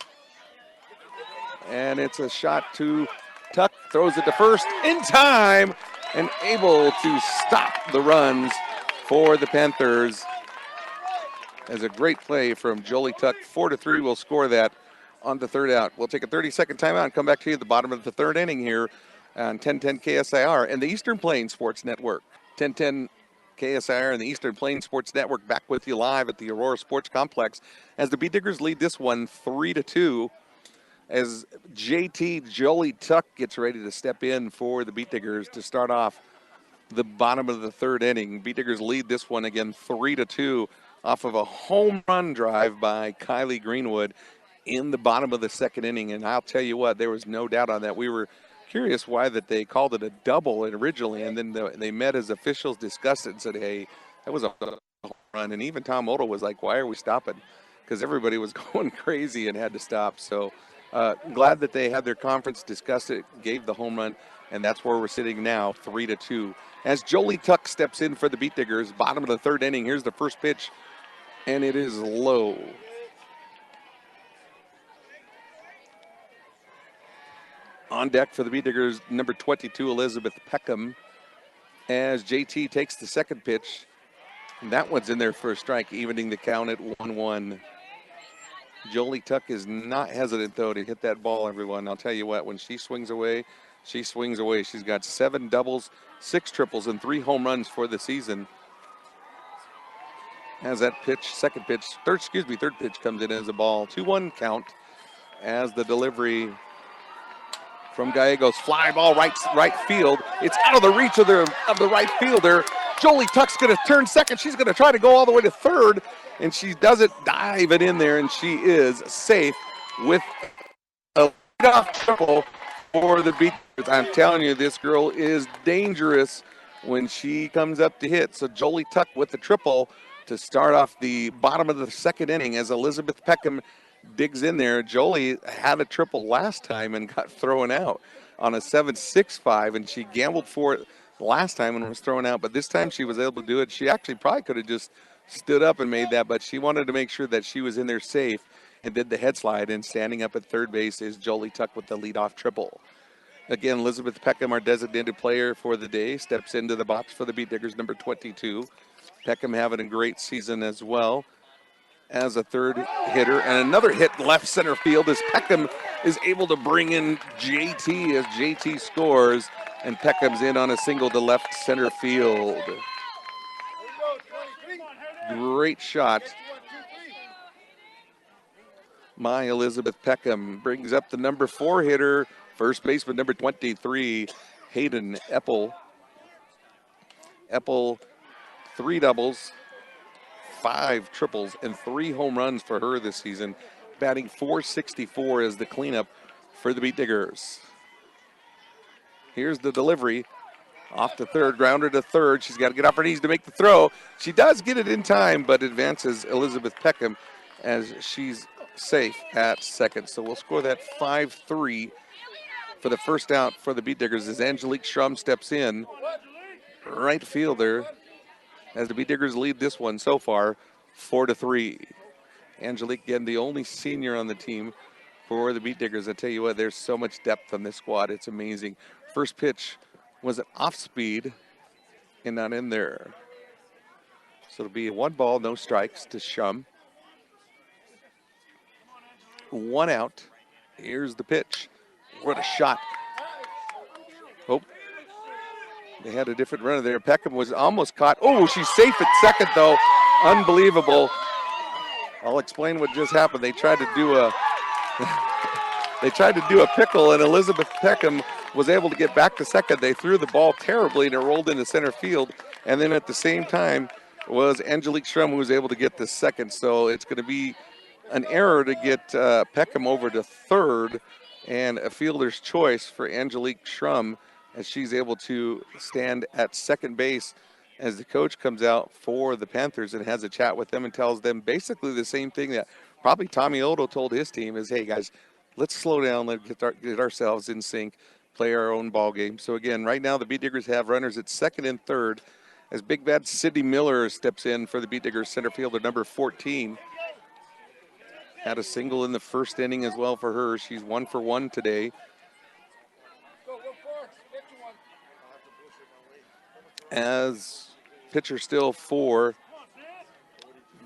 And it's a shot to Tuck. Throws it to first in time and able to stop the runs for the Panthers. As a great play from Jolie Tuck. 4-3 will score that on the third out. We'll take a 30-second timeout and come back to you at the bottom of the third inning here on 1010 KSIR and the Eastern Plains Sports Network. 1010 KSIR and the Eastern Plains Sports Network back with you live at the Aurora Sports Complex as the Beat Diggers lead this one 3-2 as JT Jolie Tuck gets ready to step in for the Beat Diggers to start off the bottom of the third inning. Beat Diggers lead this one again 3-2 off of a home run drive by Kylie Greenwood in the bottom of the second inning. And I'll tell you what, there was no doubt on that. We were curious why that they called it a double originally, and then they met as officials, discussed it, and said, hey, that was a home run. And even Tom Odell was like, why are we stopping? Because everybody was going crazy and had to stop. So glad that they had their conference, discussed it, gave the home run, and that's where we're sitting now, 3-2. As Jolie Tuck steps in for the Beat Diggers, bottom of the third inning, here's the first pitch, and it is low. On deck for the Beat Diggers, number 22, Elizabeth Peckham, as JT takes the second pitch. And that one's in there for a strike, evening the count at 1-1. Jolie Tuck is not hesitant, though, to hit that ball, everyone. I'll tell you what, when she swings away, she swings away. She's got 7 doubles, 6 triples, and 3 home runs for the season. As that pitch, third pitch comes in as a ball. 2-1 count as the delivery from Gallegos. Fly ball right field. It's out of the reach of the right fielder. Jolie Tuck's going to turn second. She's going to try to go all the way to third, and she doesn't dive it in there, and she is safe with a leadoff triple for the Beat. I'm telling you, this girl is dangerous when she comes up to hit. So Jolie Tuck with the triple to start off the bottom of the second inning as Elizabeth Peckham digs in there. Jolie had a triple last time and got thrown out on a 7.65, and she gambled for it last time and was thrown out, but this time she was able to do it. She actually probably could have just stood up and made that, but she wanted to make sure that she was in there safe and did the head slide, and standing up at third base is Jolie Tuck with the leadoff triple. Again, Elizabeth Peckham, our designated player for the day, steps into the box for the Beat Diggers, number 22. Peckham having a great season as well as a third hitter, and another hit left center field as Peckham is able to bring in JT as JT scores, and Peckham's in on a single to left center field. Great shot. My Elizabeth Peckham brings up the number 4 hitter, first baseman number 23, Hayden Eppel. Eppel, 3 doubles, 5 triples, and 3 home runs for her this season, batting .464 as the cleanup for the Beat Diggers. Here's the delivery. Off to third, grounder to third. She's got to get off her knees to make the throw. She does get it in time, but advances Elizabeth Peckham as she's safe at second. So we'll score that 5-3 for the first out for the Beat Diggers as Angelique Schrum steps in. Right fielder as the Beat Diggers lead this one so far 4-3. Angelique, again, the only senior on the team for the Beat Diggers. I tell you what, there's so much depth on this squad. It's amazing. First pitch was an off speed and not in there. So it'll be 1 ball, no strikes to Schrum. 1 out. Here's the pitch. What a shot. Oh, they had a different runner there. Peckham was almost caught. Oh, she's safe at second, though. Unbelievable. I'll explain what just happened. They tried to do a pickle, and Elizabeth Peckham was able to get back to second. They threw the ball terribly, and it rolled into center field. And then at the same time was Angelique Schrum, who was able to get to second. So it's going to be an error to get Peckham over to third, and a fielder's choice for Angelique Schrum as she's able to stand at second base as the coach comes out for the Panthers and has a chat with them and tells them basically the same thing that probably Tommy Odo told his team is, hey guys, let's slow down, let's get ourselves in sync, play our own ball game. So again, right now the Beat Diggers have runners at second and third as big bad Sydney Miller steps in for the Beat Diggers, center fielder number 14. Had a single in the first inning as well for her. She's 1 for 1 today. As pitcher still for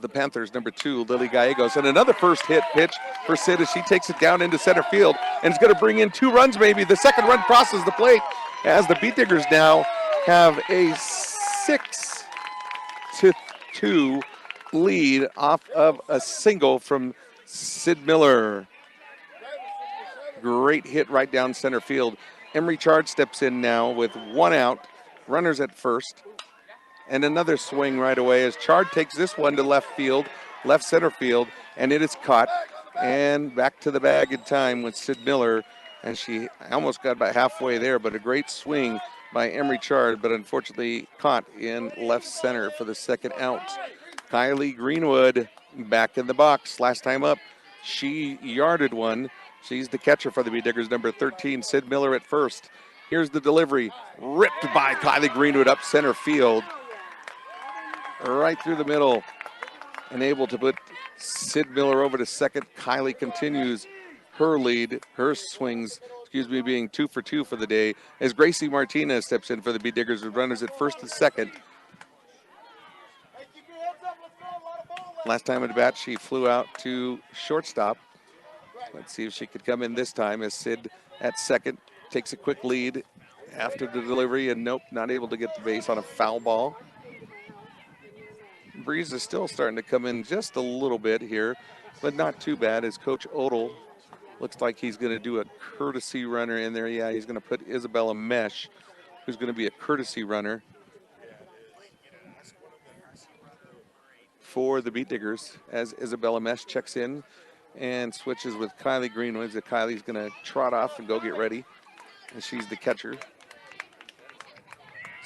the Panthers, number 2, Lily Gallegos. And another first hit pitch for Sid as she takes it down into center field and is going to bring in 2 runs maybe. The second run crosses the plate as the Beat Diggers now have a 6-2 lead off of a single from Sid Miller. Great hit right down center field. Emery Chard steps in now with 1 out, runners at first. And another swing right away as Chard takes this one to left center field, and it is caught. And back to the bag in time with Sid Miller, and she almost got about halfway there, but a great swing by Emery Chard, but unfortunately caught in left center for the second out. Kylie Greenwood back in the box. Last time up, she yarded one. She's the catcher for the Beat Diggers, number 13, Sid Miller at first. Here's the delivery, ripped by Kylie Greenwood up center field. Right through the middle and able to put Sid Miller over to second. Kylie continues her lead, her swings, being 2 for 2 for the day as Gracie Martinez steps in for the Beat Diggers with runners at first and second. Last time at bat, she flew out to shortstop. Let's see if she could come in this time as Sid at second takes a quick lead after the delivery, and nope, not able to get the base on a foul ball. Breeze is still starting to come in just a little bit here, but not too bad as Coach Odell looks like he's going to do a courtesy runner in there. Yeah, he's going to put Isabella Mesh, who's going to be a courtesy runner for the Beat Diggers as Isabella Mesh checks in and switches with Kylie Greenwood. Kylie's going to trot off and go get ready, and she's the catcher.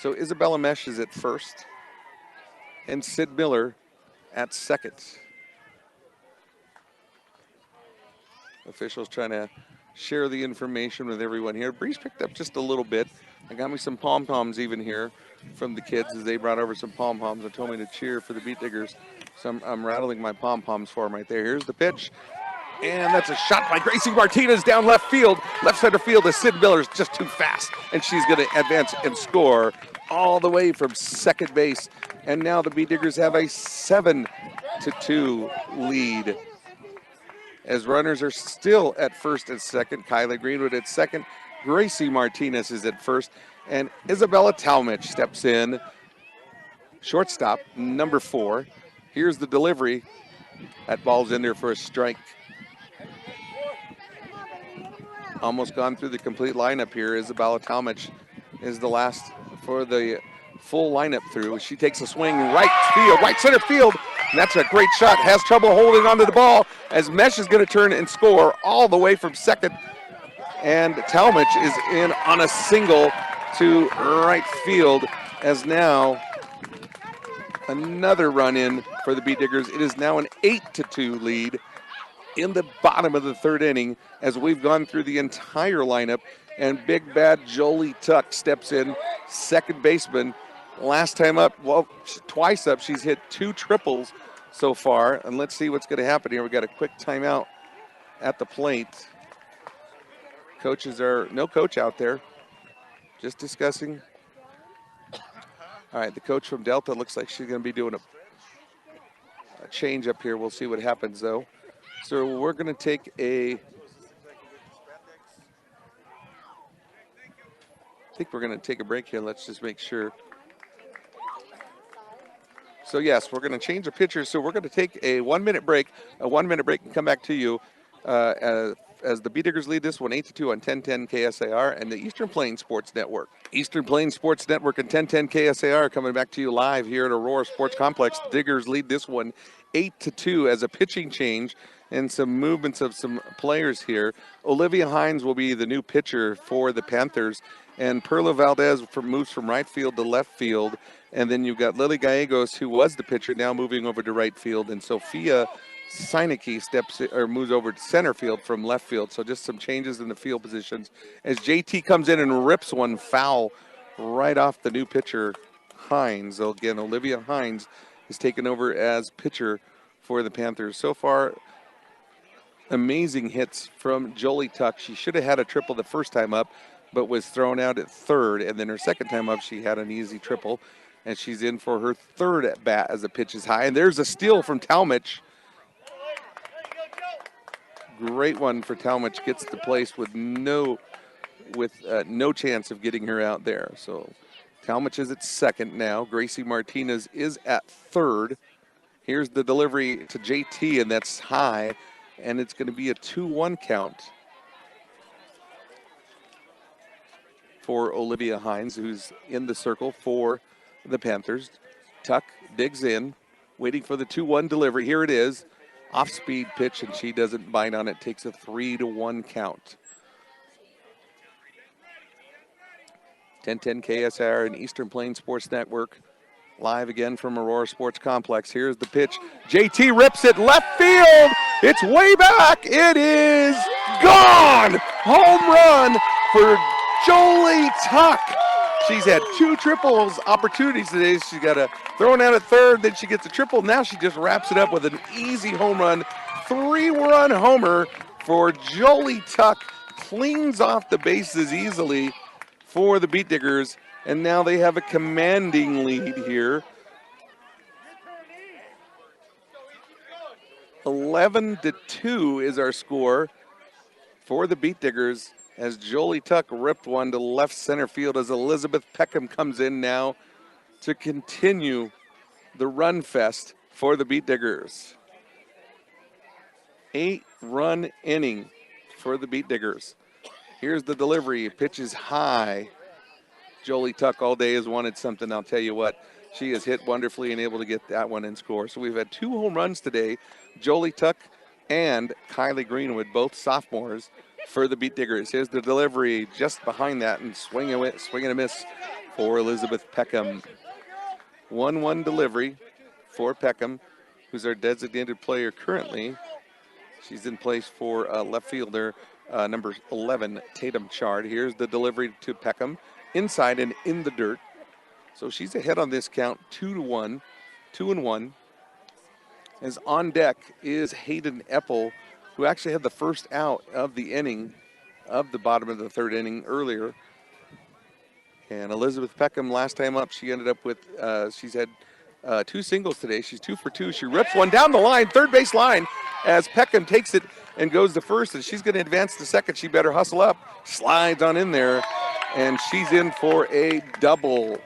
So Isabella Mesh is at first, and Sid Miller at second. Officials trying to share the information with everyone here. Breeze picked up just a little bit. I got me some pom-poms even here from the kids as they brought over some pom-poms and told me to cheer for the Beat Diggers. So I'm rattling my pom-poms for them right there. Here's the pitch. And that's a shot by Gracie Martinez down left field. Left center field as Sid Miller's just too fast. And she's going to advance and score all the way from second base. And now the Beat Diggers have a 7-2 lead. As runners are still at first and second. Kylie Greenwood at second. Gracie Martinez is at first. And Isabella Talmadge steps in. Shortstop, number 4. Here's the delivery. That ball's in there for a strike. Almost gone through the complete lineup here. Isabella Talmadge is the last for the full lineup through. She takes a swing right center field. And that's a great shot. Has trouble holding onto the ball as Mesh is going to turn and score all the way from second. And Talmadge is in on a single to right field as now another run in for the Beat Diggers. It is now an 8-2 lead in the bottom of the third inning as we've gone through the entire lineup, and big bad Jolie Tuck steps in, second baseman. Last time up, well, twice up, she's hit 2 triples so far, and let's see what's going to happen here. We got a quick timeout at the plate. No coach out there, just discussing. All right, the coach from Delta looks like she's going to be doing a change up here. We'll see what happens though. So we're going to take I think we're going to take a break here. Let's just make sure. So yes, we're going to change the pitchers. So we're going to take a 1-minute break, and come back to you as the Beat Diggers lead this one 8-2 on 1010 KSAR and the Eastern Plains Sports Network. Eastern Plains Sports Network and 1010 KSAR coming back to you live here at Aurora Sports Complex. The Diggers lead this one 8-2 as a pitching change and some movements of some players here. Olivia Hines will be the new pitcher for the Panthers, and Perla Valdez moves from right field to left field. And then you've got Lily Gallegos, who was the pitcher, now moving over to right field, and Sophia Seineke moves over to center field from left field. So just some changes in the field positions as JT comes in and rips one foul right off the new pitcher, Hines. So again, Olivia Hines is taken over as pitcher for the Panthers. So far, amazing hits from Jolie Tuck. She should have had a triple the first time up, but was thrown out at third. And then her second time up, she had an easy triple. And she's in for her third at bat as the pitch is high. And there's a steal from Talmadge. Great one for Talmadge. Gets the place with no chance of getting her out there. So Talmadge is at second now. Gracie Martinez is at third. Here's the delivery to JT, and that's high. And it's going to be a 2-1 count for Olivia Hines, who's in the circle for the Panthers. Tuck digs in, waiting for the 2-1 delivery. Here it is. Off-speed pitch, and she doesn't bite on it. Takes a 3-1 count. 1010 KSR and Eastern Plains Sports Network. Live again from Aurora Sports Complex. Here's the pitch. JT rips it left field. It's way back. It is gone. Home run for Jolie Tuck. She's had 2 triples opportunities today. She's got a thrown out at third, then she gets a triple. Now she just wraps it up with an easy home run. 3-run homer for Jolie Tuck. Cleans off the bases easily for the Beat Diggers. And now they have a commanding lead here. 11-2 is our score for the Beat Diggers as Jolie Tuck ripped one to left center field as Elizabeth Peckham comes in now to continue the run fest for the Beat Diggers. 8-run inning for the Beat Diggers. Here's the delivery. Pitch is high. Jolie Tuck all day has wanted something. I'll tell you what, she has hit wonderfully and able to get that one and score. So we've had 2 home runs today. Jolie Tuck and Kylie Greenwood, both sophomores, for the Beat Diggers. Here's the delivery just behind that and swing and a miss for Elizabeth Peckham. 1-1 delivery for Peckham, who's our designated player currently. She's in place for left fielder number 11, Tatum Chard. Here's the delivery to Peckham. Inside and in the dirt. So she's ahead on this count, 2-1, 2-1. As on deck is Hayden Eppel, who actually had the first out of the inning, of the bottom of the third inning earlier. And Elizabeth Peckham, last time up, she ended up with, she's had 2 singles today. She's 2 for 2. She rips one down the line, third base line, as Peckham takes it and goes to first, and she's going to advance to second. She better hustle up, slides on in there. And she's in for a double.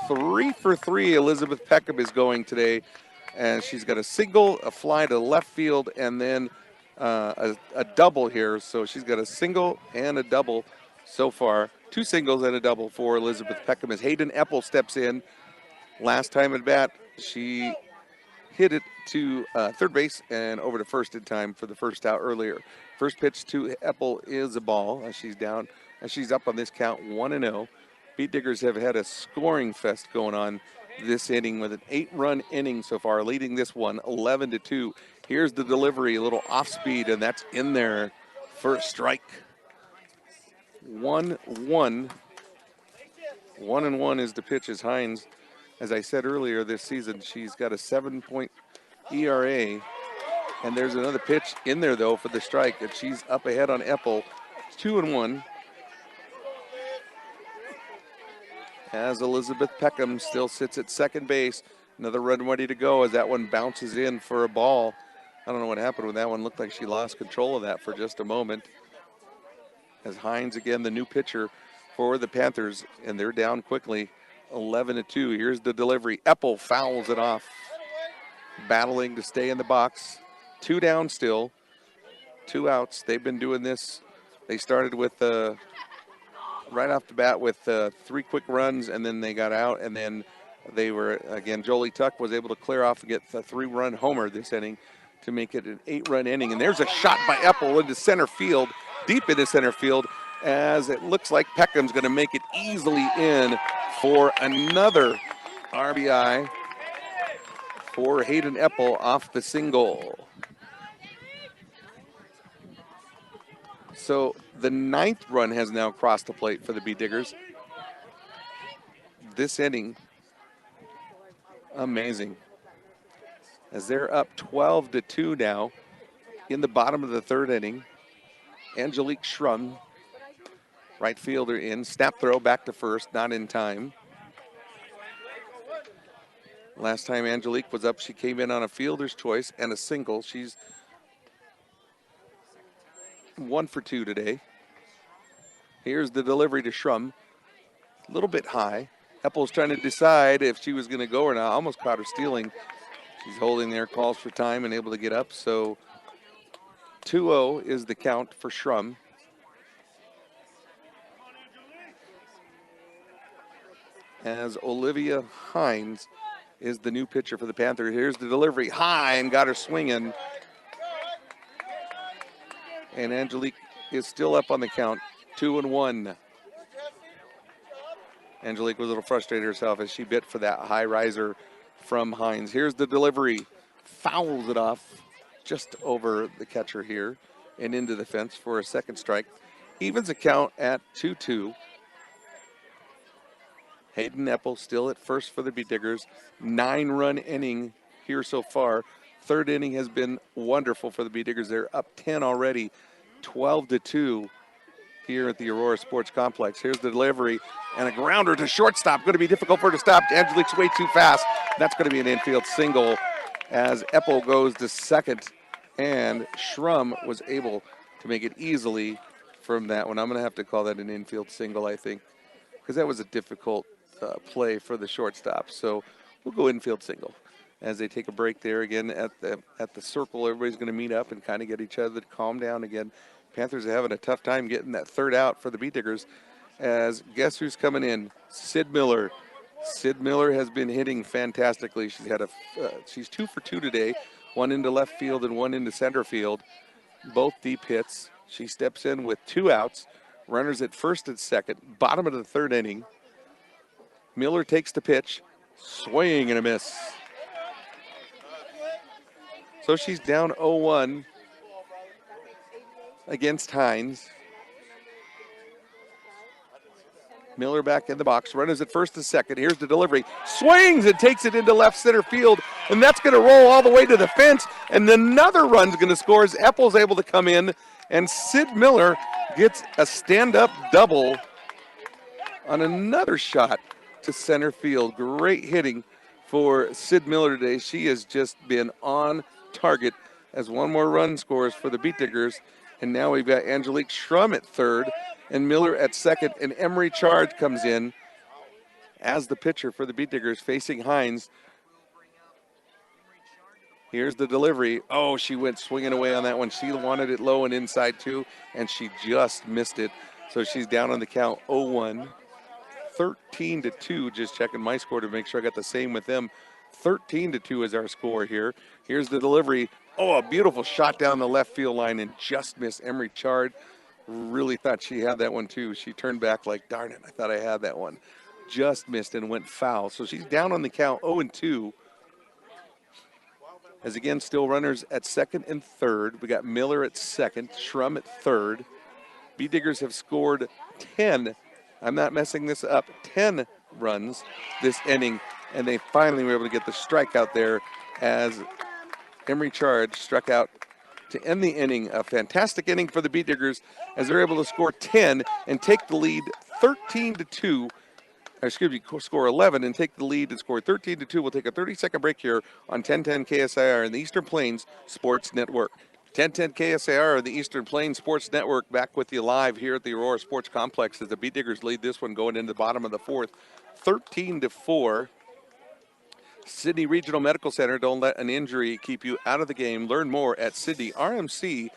3 for 3 Elizabeth Peckham is going today. And she's got a single, a fly to left field, and then a double here. So she's got a single and a double so far. 2 singles and a double for Elizabeth Peckham as Hayden Eppel steps in. Last time at bat, she hit it to third base and over to first in time for the first out earlier. First pitch to Eppel is a ball as she's down. And she's up on this count 1-0. Beat Diggers have had a scoring fest going on this inning with an 8-run inning so far, leading this one 11-2. Here's the delivery, a little off speed, and that's in there for a strike. 1-1. 1-1 is the pitch as Hines, as I said earlier this season, she's got a 7-point ERA. And there's another pitch in there, though, for the strike, and she's up ahead on Eppel. 2-1. As Elizabeth Peckham still sits at second base. Another run ready to go as that one bounces in for a ball. I don't know what happened with that one. Looked like she lost control of that for just a moment. As Hines, again, the new pitcher for the Panthers, and they're down quickly, 11-2. Here's the delivery. Eppel fouls it off. Battling to stay in the box. 2 down still. 2 outs. They've been doing this. They started with right off the bat with 3 quick runs, and then they got out, and then they were, again, Jolie Tuck was able to clear off and get the 3-run homer this inning to make it an 8-run inning. And there's a shot by Eppel into center field, deep into center field, as it looks like Peckham's going to make it easily in for another RBI for Hayden Epple off the single. So the 9th run has now crossed the plate for the Bee Diggers. This inning, amazing. As they're up 12-2 now in the bottom of the 3rd inning. Angelique Schrum, right fielder in. Snap throw back to first, not in time. Last time Angelique was up, she came in on a fielder's choice and a single. She's 1 for 2 today. Here's the delivery to Schrum. A little bit high. Epple's trying to decide if she was going to go or not. Almost caught her stealing. She's holding there, calls for time and able to get up. So 2-0 is the count for Schrum. As Olivia Hines is the new pitcher for the Panthers. Here's the delivery, high, and got her swinging. And Angelique is still up on the count, 2-1. Angelique was a little frustrated herself as she bit for that high riser from Hines. Here's the delivery, fouls it off just over the catcher here and into the fence for a second strike. Evens the count at 2-2. Hayden Epple still at first for the Bee Diggers. 9-run inning here so far. 3rd inning has been wonderful for the Bee Diggers. They're up 10 already, 12-2 here at the Aurora Sports Complex. Here's the delivery and a grounder to shortstop. Going to be difficult for her to stop. Angelique's way too fast. That's going to be an infield single as Epple goes to second, and Schrum was able to make it easily from that one. I'm going to have to call that an infield single, I think, because that was a difficult play for the shortstop. So we'll go infield single. As they take a break there again at the circle, everybody's going to meet up and kind of get each other to calm down again. Panthers are having a tough time getting that 3rd out for the Bee Diggers. As guess who's coming in? Sid Miller. Sid Miller has been hitting fantastically. She's 2 for 2 today, 1 into left field and 1 into center field. Both deep hits. She steps in with 2 outs. Runners at first and second. Bottom of the 3rd inning. Miller takes the pitch. Swing and a miss. So she's down 0-1 against Hines. Miller back in the box. Runners at first and second. Here's the delivery. Swings and takes it into left center field. And that's going to roll all the way to the fence. And another run's going to score as Epple's able to come in. And Sid Miller gets a stand-up double on another shot to center field. Great hitting for Sid Miller today. She has just been on target as one more run scores for the Bee Diggers. And now we've got Angelique Schrum at 3rd and Miller at 2nd. And Emery Charge comes in as the pitcher for the Bee Diggers facing Hines. Here's the delivery. Oh, she went swinging away on that one. She wanted it low and inside too, and she just missed it. So she's down on the count 0-1. 13-2, just checking my score to make sure I got the same with them. 13-2 is our score here. Here's the delivery. Oh, a beautiful shot down the left field line and just missed. Emery Chard really thought she had that one too. She turned back like, darn it, I thought I had that one. Just missed and went foul. So she's down on the count 0-2. As again, still runners at 2nd and 3rd. We got Miller at 2nd, Schrum at 3rd. Bee Diggers have scored 10. I'm not messing this up. 10 runs this inning, and they finally were able to get the strikeout there as Emery Charge struck out to end the inning. A fantastic inning for the Bee Diggers as they're able to score 10 and take the lead 13-2. Score 11 and take the lead and score 13-2. We'll take a 30-second break here on 1010 KSIR and the Eastern Plains Sports Network. 1010 KSAR of the Eastern Plains Sports Network back with you live here at the Aurora Sports Complex as the Bee Diggers lead this one going into the bottom of the 4th, 13-4. Sydney Regional Medical Center, don't let an injury keep you out of the game. Learn more at sydneyrmc.com.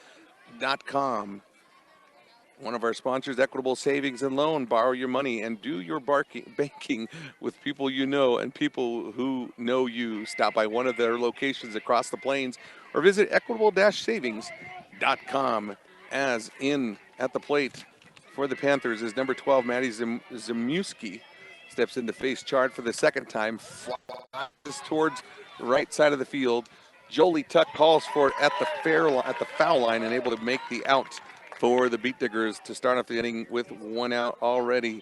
One of our sponsors, Equitable Savings and Loan. Borrow your money and do your banking with people you know and people who know you. Stop by one of their locations across the plains or visit equitable-savings.com. As in at the plate for the Panthers is number 12, Maddie Zamuski. Steps in to face Chard for the second time. Flies towards right side of the field. Jolie Tuck calls for it at the foul line and able to make the out for the Beat Diggers to start off the inning with one out already.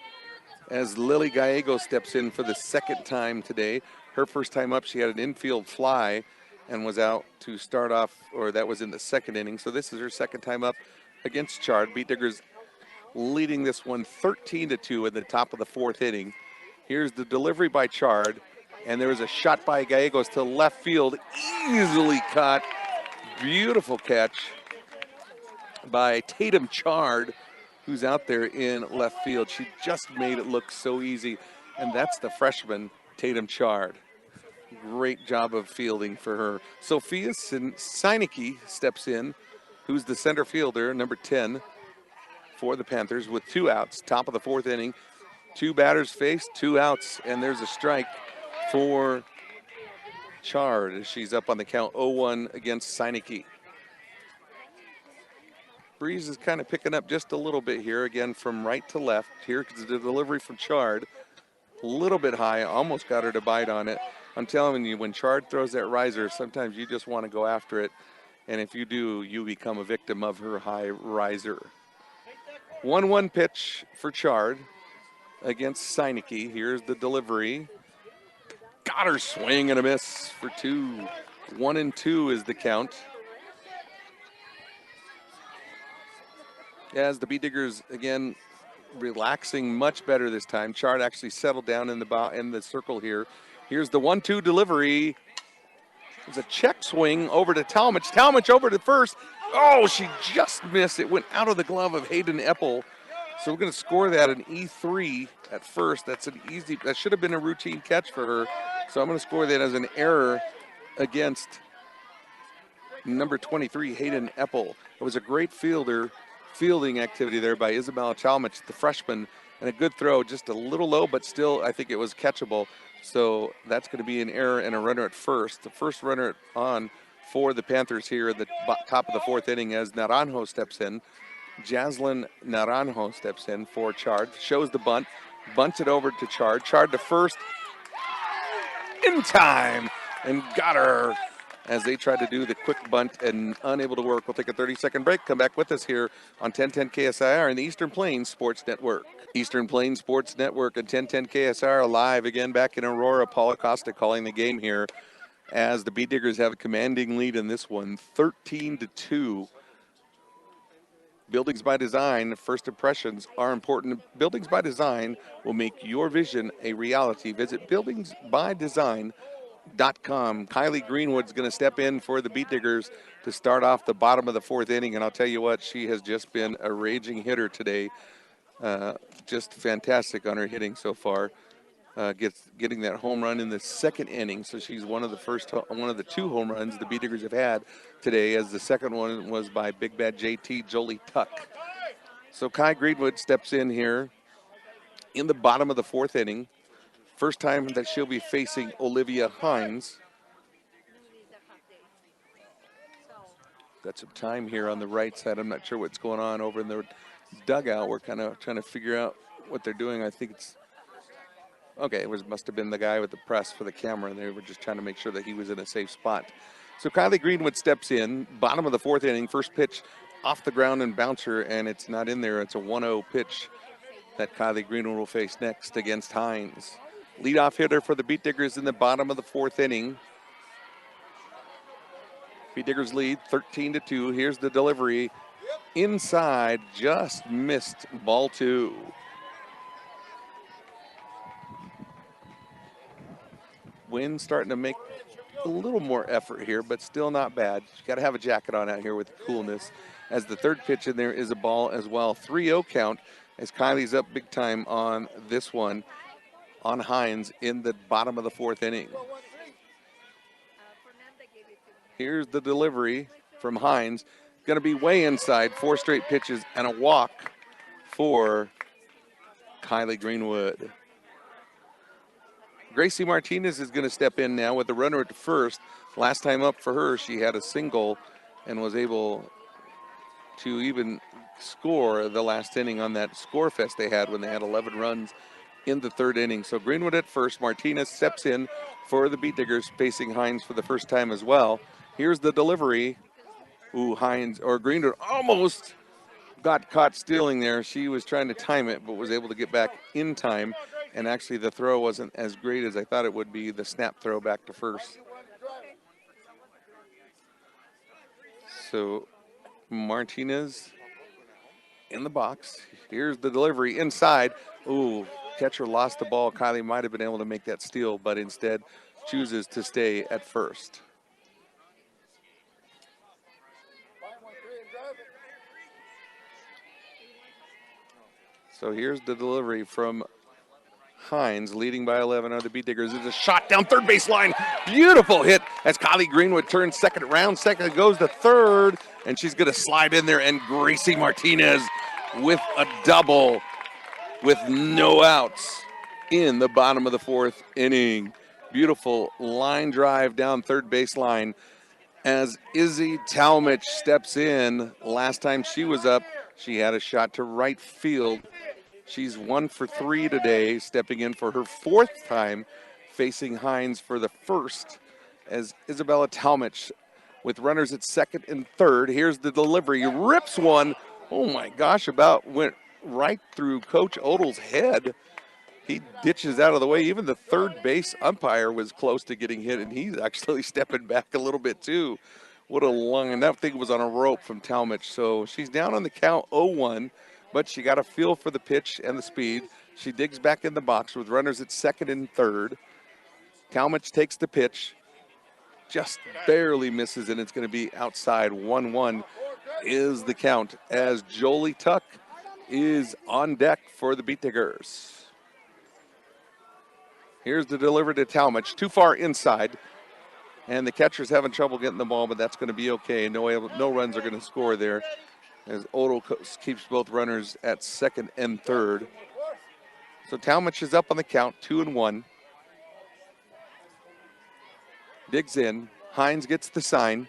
As Lily Gallego steps in for the second time today. Her first time up, she had an infield fly and was out to start off, or that was in the second inning. So this is her second time up against Chard. Beat Diggers leading this one 13-2 in the top of the fourth inning. Here's the delivery by Chard, and there was a shot by Gallegos to left field, easily caught. Beautiful catch by Tatum Chard, who's out there in left field. She just made it look so easy, and that's the freshman, Tatum Chard. Great job of fielding for her. Sophia Seinecke steps in, who's the center fielder, number 10 for the Panthers, with 2 outs, top of the fourth inning. 2 batters faced, 2 outs, and there's a strike for Chard. She's up on the count 0-1 against Seinecke. Breeze is kind of picking up just a little bit here, again from right to left. Here's the delivery from Chard. A little bit high, almost got her to bite on it. I'm telling you, when Chard throws that riser, sometimes you just want to go after it. And if you do, you become a victim of her high riser. 1-1 pitch for Chard against Seinecke. Here's the delivery. Got her, swing and a miss for 2. 1-2 is the count. As the Beat Diggers, again, relaxing much better this time. Chard actually settled down in the circle here. Here's the 1-2 delivery. There's a check swing over to Talmadge. Talmadge over to first. Oh, she just missed. It went out of the glove of Hayden Eppel. So we're going to score that an E3 at first. That should have been a routine catch for her. So I'm going to score that as an error against number 23, Hayden Eppel. It was a great fielding activity there by Isabella Talmadge, the freshman, and a good throw, just a little low, but still I think it was catchable. So that's going to be an error and a runner at first. The first runner on for the Panthers here at the top of the fourth inning as Naranjo steps in. Jaslyn Naranjo steps in for Chard, shows the bunt, bunts it over to Chard. Chard to first in time and got her as they tried to do the quick bunt and unable to work. We'll take a 30-second break. Come back with us here on 1010 KSIR and the Eastern Plains Sports Network. Eastern Plains Sports Network and 1010 KSIR live again back in Aurora. Paul Acosta calling the game here as the Beat Diggers have a commanding lead in this one, 13-2. Buildings by Design, first impressions are important. Buildings by Design will make your vision a reality. Visit buildingsbydesign.com. Kylie Greenwood's going to step in for the Beat Diggers to start off the bottom of the fourth inning, and I'll tell you what, she has just been a raging hitter today. Just fantastic on her hitting so far. Getting that home run in the second inning, so she's one of the 2 home runs the Beat Diggers have had today, as the second one was by Big Bad JT Jolie Tuck. So Kai Greenwood steps in here in the bottom of the fourth inning. First time that she'll be facing Olivia Hines. Got some time here on the right side. I'm not sure what's going on over in the dugout. We're kind of trying to figure out what they're doing. I think it's okay. It must have been the guy with the press for the camera, and they were just trying to make sure that he was in a safe spot. So Kylie Greenwood steps in, bottom of the fourth inning, first pitch off the ground and bouncer, and it's not in there. It's a 1-0 pitch that Kylie Greenwood will face next against Hines. Leadoff hitter for the Beat Diggers in the bottom of the fourth inning. Beat Diggers lead 13-2. Here's the delivery. Inside, just missed ball 2. Wind starting to make a little more effort here, but still not bad. You got to have a jacket on out here with the coolness. As the third pitch in there is a ball as well. 3-0 count as Kylie's up big time on this one on Hines in the bottom of the fourth inning. Here's the delivery from Hines. Going to be way inside. 4 straight pitches and a walk for Kylie Greenwood. Gracie Martinez is going to step in now with the runner at first. Last time up for her, she had a single and was able to even score the last inning on that score fest they had when they had 11 runs in the third inning. So Greenwood at first. Martinez steps in for the Beat Diggers, facing Hines for the first time as well. Here's the delivery. Ooh, Greenwood almost got caught stealing there. She was trying to time it, but was able to get back in time. And actually, the throw wasn't as great as I thought it would be, the snap throw back to first. So Martinez in the box. Here's the delivery inside. Ooh, catcher lost the ball. Kylie might have been able to make that steal, but instead chooses to stay at first. So here's the delivery from Hines, leading by 11 are the Beat Diggers. There's a shot down third base line. Beautiful hit as Kylie Greenwood turns second around. Second goes to third, and she's going to slide in there. And Gracie Martinez with a double with no outs in the bottom of the fourth inning. Beautiful line drive down third base line as Izzy Talmadge steps in. Last time she was up, she had a shot to right field. She's 1 for 3 today, stepping in for her fourth time, facing Hines for the first as Isabella Talmadge with runners at second and third. Here's the delivery, rips one. Oh my gosh, about went right through Coach Odell's head. He ditches out of the way. Even the third base umpire was close to getting hit, and he's actually stepping back a little bit too. What a long, and that thing was on a rope from Talmadge. So she's down on the count 0-1, but she got a feel for the pitch and the speed. She digs back in the box with runners at second and third. Talmadge takes the pitch, just barely misses, and it's going to be outside. 1-1 is the count as Jolie Tuck is on deck for the Beat Diggers. Here's the delivery to Talmadge, too far inside. And the catcher's having trouble getting the ball, but that's going to be okay. No runs are going to score there as Odell keeps both runners at second and third. So Talmadge is up on the count, 2-1. Digs in. Hines gets the sign.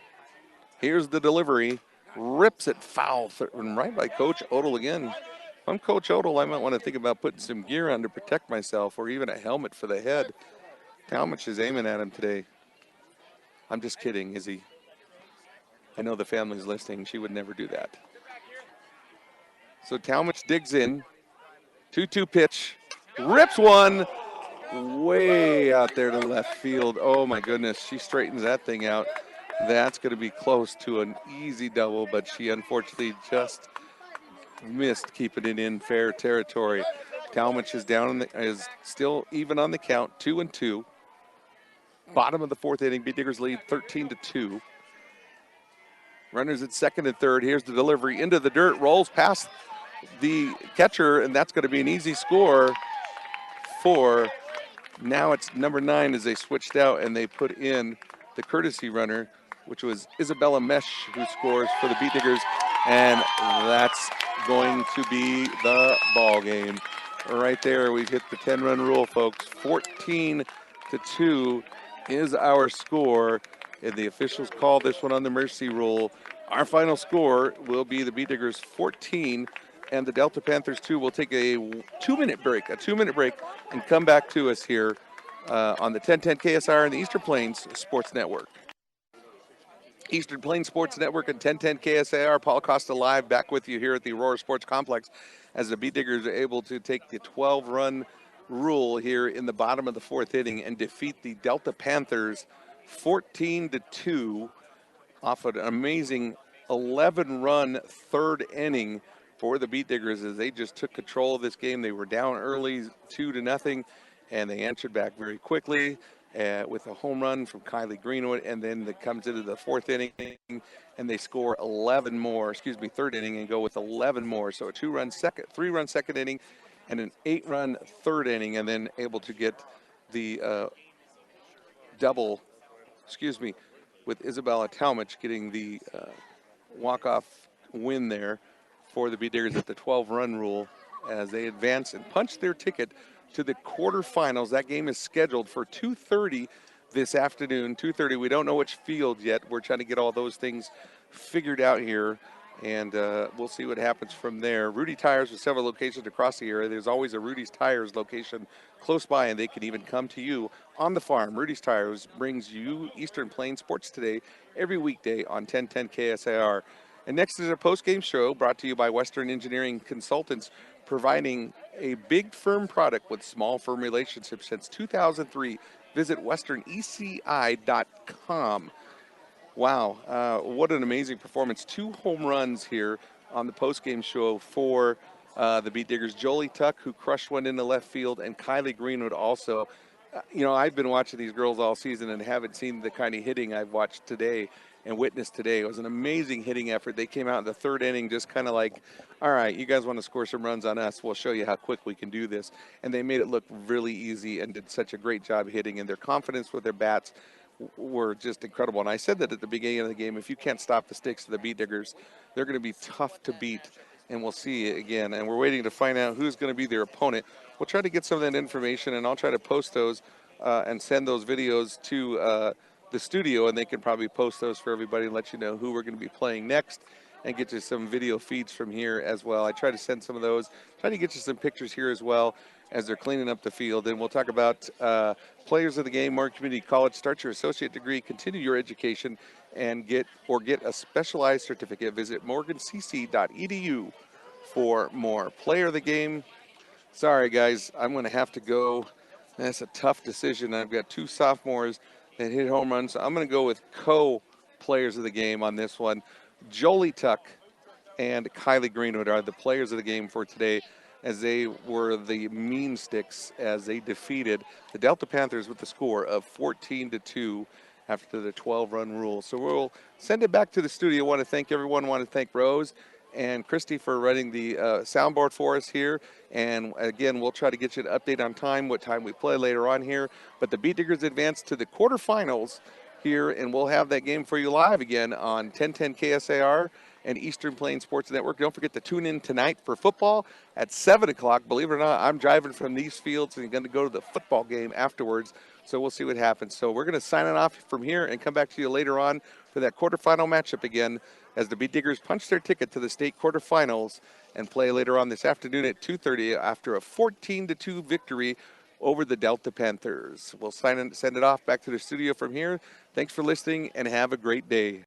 Here's the delivery. Rips it foul. And right by Coach Odell again. If I'm Coach Odell, I might want to think about putting some gear on to protect myself or even a helmet for the head. Talmadge is aiming at him today. I'm just kidding, Izzy. I know the family's listening. She would never do that. So Talmadge digs in. 2-2 pitch. Rips one way out there to left field. Oh, my goodness. She straightens that thing out. That's going to be close to an easy double, but she unfortunately just missed keeping it in fair territory. Talmadge is is still even on the count, 2-2. Bottom of the fourth inning, Beat Diggers lead 13-2. Runners at second and third. Here's the delivery into the dirt, rolls past the catcher, and that's going to be an easy score for, now it's number 9 as they switched out and they put in the courtesy runner, which was Isabella Mesh, who scores for the Beat Diggers, and that's going to be the ball game. Right there, we've hit the 10-run rule, folks. 14-2 is our score, and the officials called this one on the mercy rule. Our final score will be the Beat Diggers 14 and the Delta Panthers 2. We'll take a 2-minute break, and come back to us here on the 1010 KSR and the Eastern Plains Sports Network. Eastern Plains Sports Network and 1010 KSAR. Paul Costa live back with you here at the Aurora Sports Complex as the Beat Diggers are able to take the 12-run rule here in the bottom of the fourth inning and defeat the Delta Panthers 14-2 off an amazing 11-run third inning for the Beat Diggers as they just took control of this game. They were down early 2-0, and they answered back very quickly with a home run from Kylie Greenwood, and then it comes into the fourth inning and they score 11 more, third inning, and go with 11 more. So a 3-run second inning and an 8-run third inning, and then able to get the double, with Isabella Talmadge getting the walk-off win there for the Beat Diggers at the 12-run rule as they advance and punch their ticket to the quarterfinals. That game is scheduled for 2:30 this afternoon. 2:30. We don't know which field yet. We're trying to get all those things figured out here. and we'll see what happens from there. Rudy Tires with several locations across the area. There's always a Rudy's Tires location close by, and they can even come to you on the farm. Rudy's Tires brings you Eastern Plains Sports Today every weekday on 1010 KSAR. And next is a post-game show brought to you by Western Engineering Consultants, providing a big firm product with small firm relationships since 2003. Visit westerneci.com. Wow, what an amazing performance. 2 home runs here on the postgame show for the Beat Diggers. Jolie Tuck, who crushed one into left field, and Kylie Greenwood also. I've been watching these girls all season and haven't seen the kind of hitting I've watched today and witnessed today. It was an amazing hitting effort. They came out in the 3rd inning just kind of like, all right, you guys want to score some runs on us, we'll show you how quick we can do this. And they made it look really easy and did such a great job hitting, and their confidence with their bats were just incredible. And I said that at the beginning of the game, if you can't stop the sticks of the Beat Diggers, they're going to be tough to beat, and we'll see again. And we're waiting to find out who's going to be their opponent. We'll try to get some of that information, and I'll try to post those and send those videos to the studio, and they can probably post those for everybody and let you know who we're going to be playing next and get you some video feeds from here as well. I try to send some of those, try to get you some pictures here as well as they're cleaning up the field. And we'll talk about players of the game. Morgan Community College, start your associate degree, continue your education, and get a specialized certificate. Visit morgancc.edu for more. Player of the game, sorry guys, I'm going to have to go. That's a tough decision. I've got 2 sophomores that hit home runs. So I'm going to go with co-players of the game on this one. Jolie Tuck and Kylie Greenwood are the players of the game for today, as they were the mean sticks as they defeated the Delta Panthers with the score of 14-2 after the 12-run rule. So we'll send it back to the studio. I want to thank everyone. I want to thank Rose and Christy for running the soundboard for us here. And again, we'll try to get you an update on time, what time we play later on here. But the Beat Diggers advance to the quarterfinals here, and we'll have that game for you live again on 1010 KSAR and Eastern Plains Sports Network. Don't forget to tune in tonight for football at 7 o'clock. Believe it or not, I'm driving from these fields and going to go to the football game afterwards. So we'll see what happens. So we're going to sign it off from here and come back to you later on for that quarterfinal matchup again, as the Beat Diggers punch their ticket to the state quarterfinals and play later on this afternoon at 2:30 after a 14-2 victory over the Delta Panthers. We'll send it off back to the studio from here. Thanks for listening, and have a great day.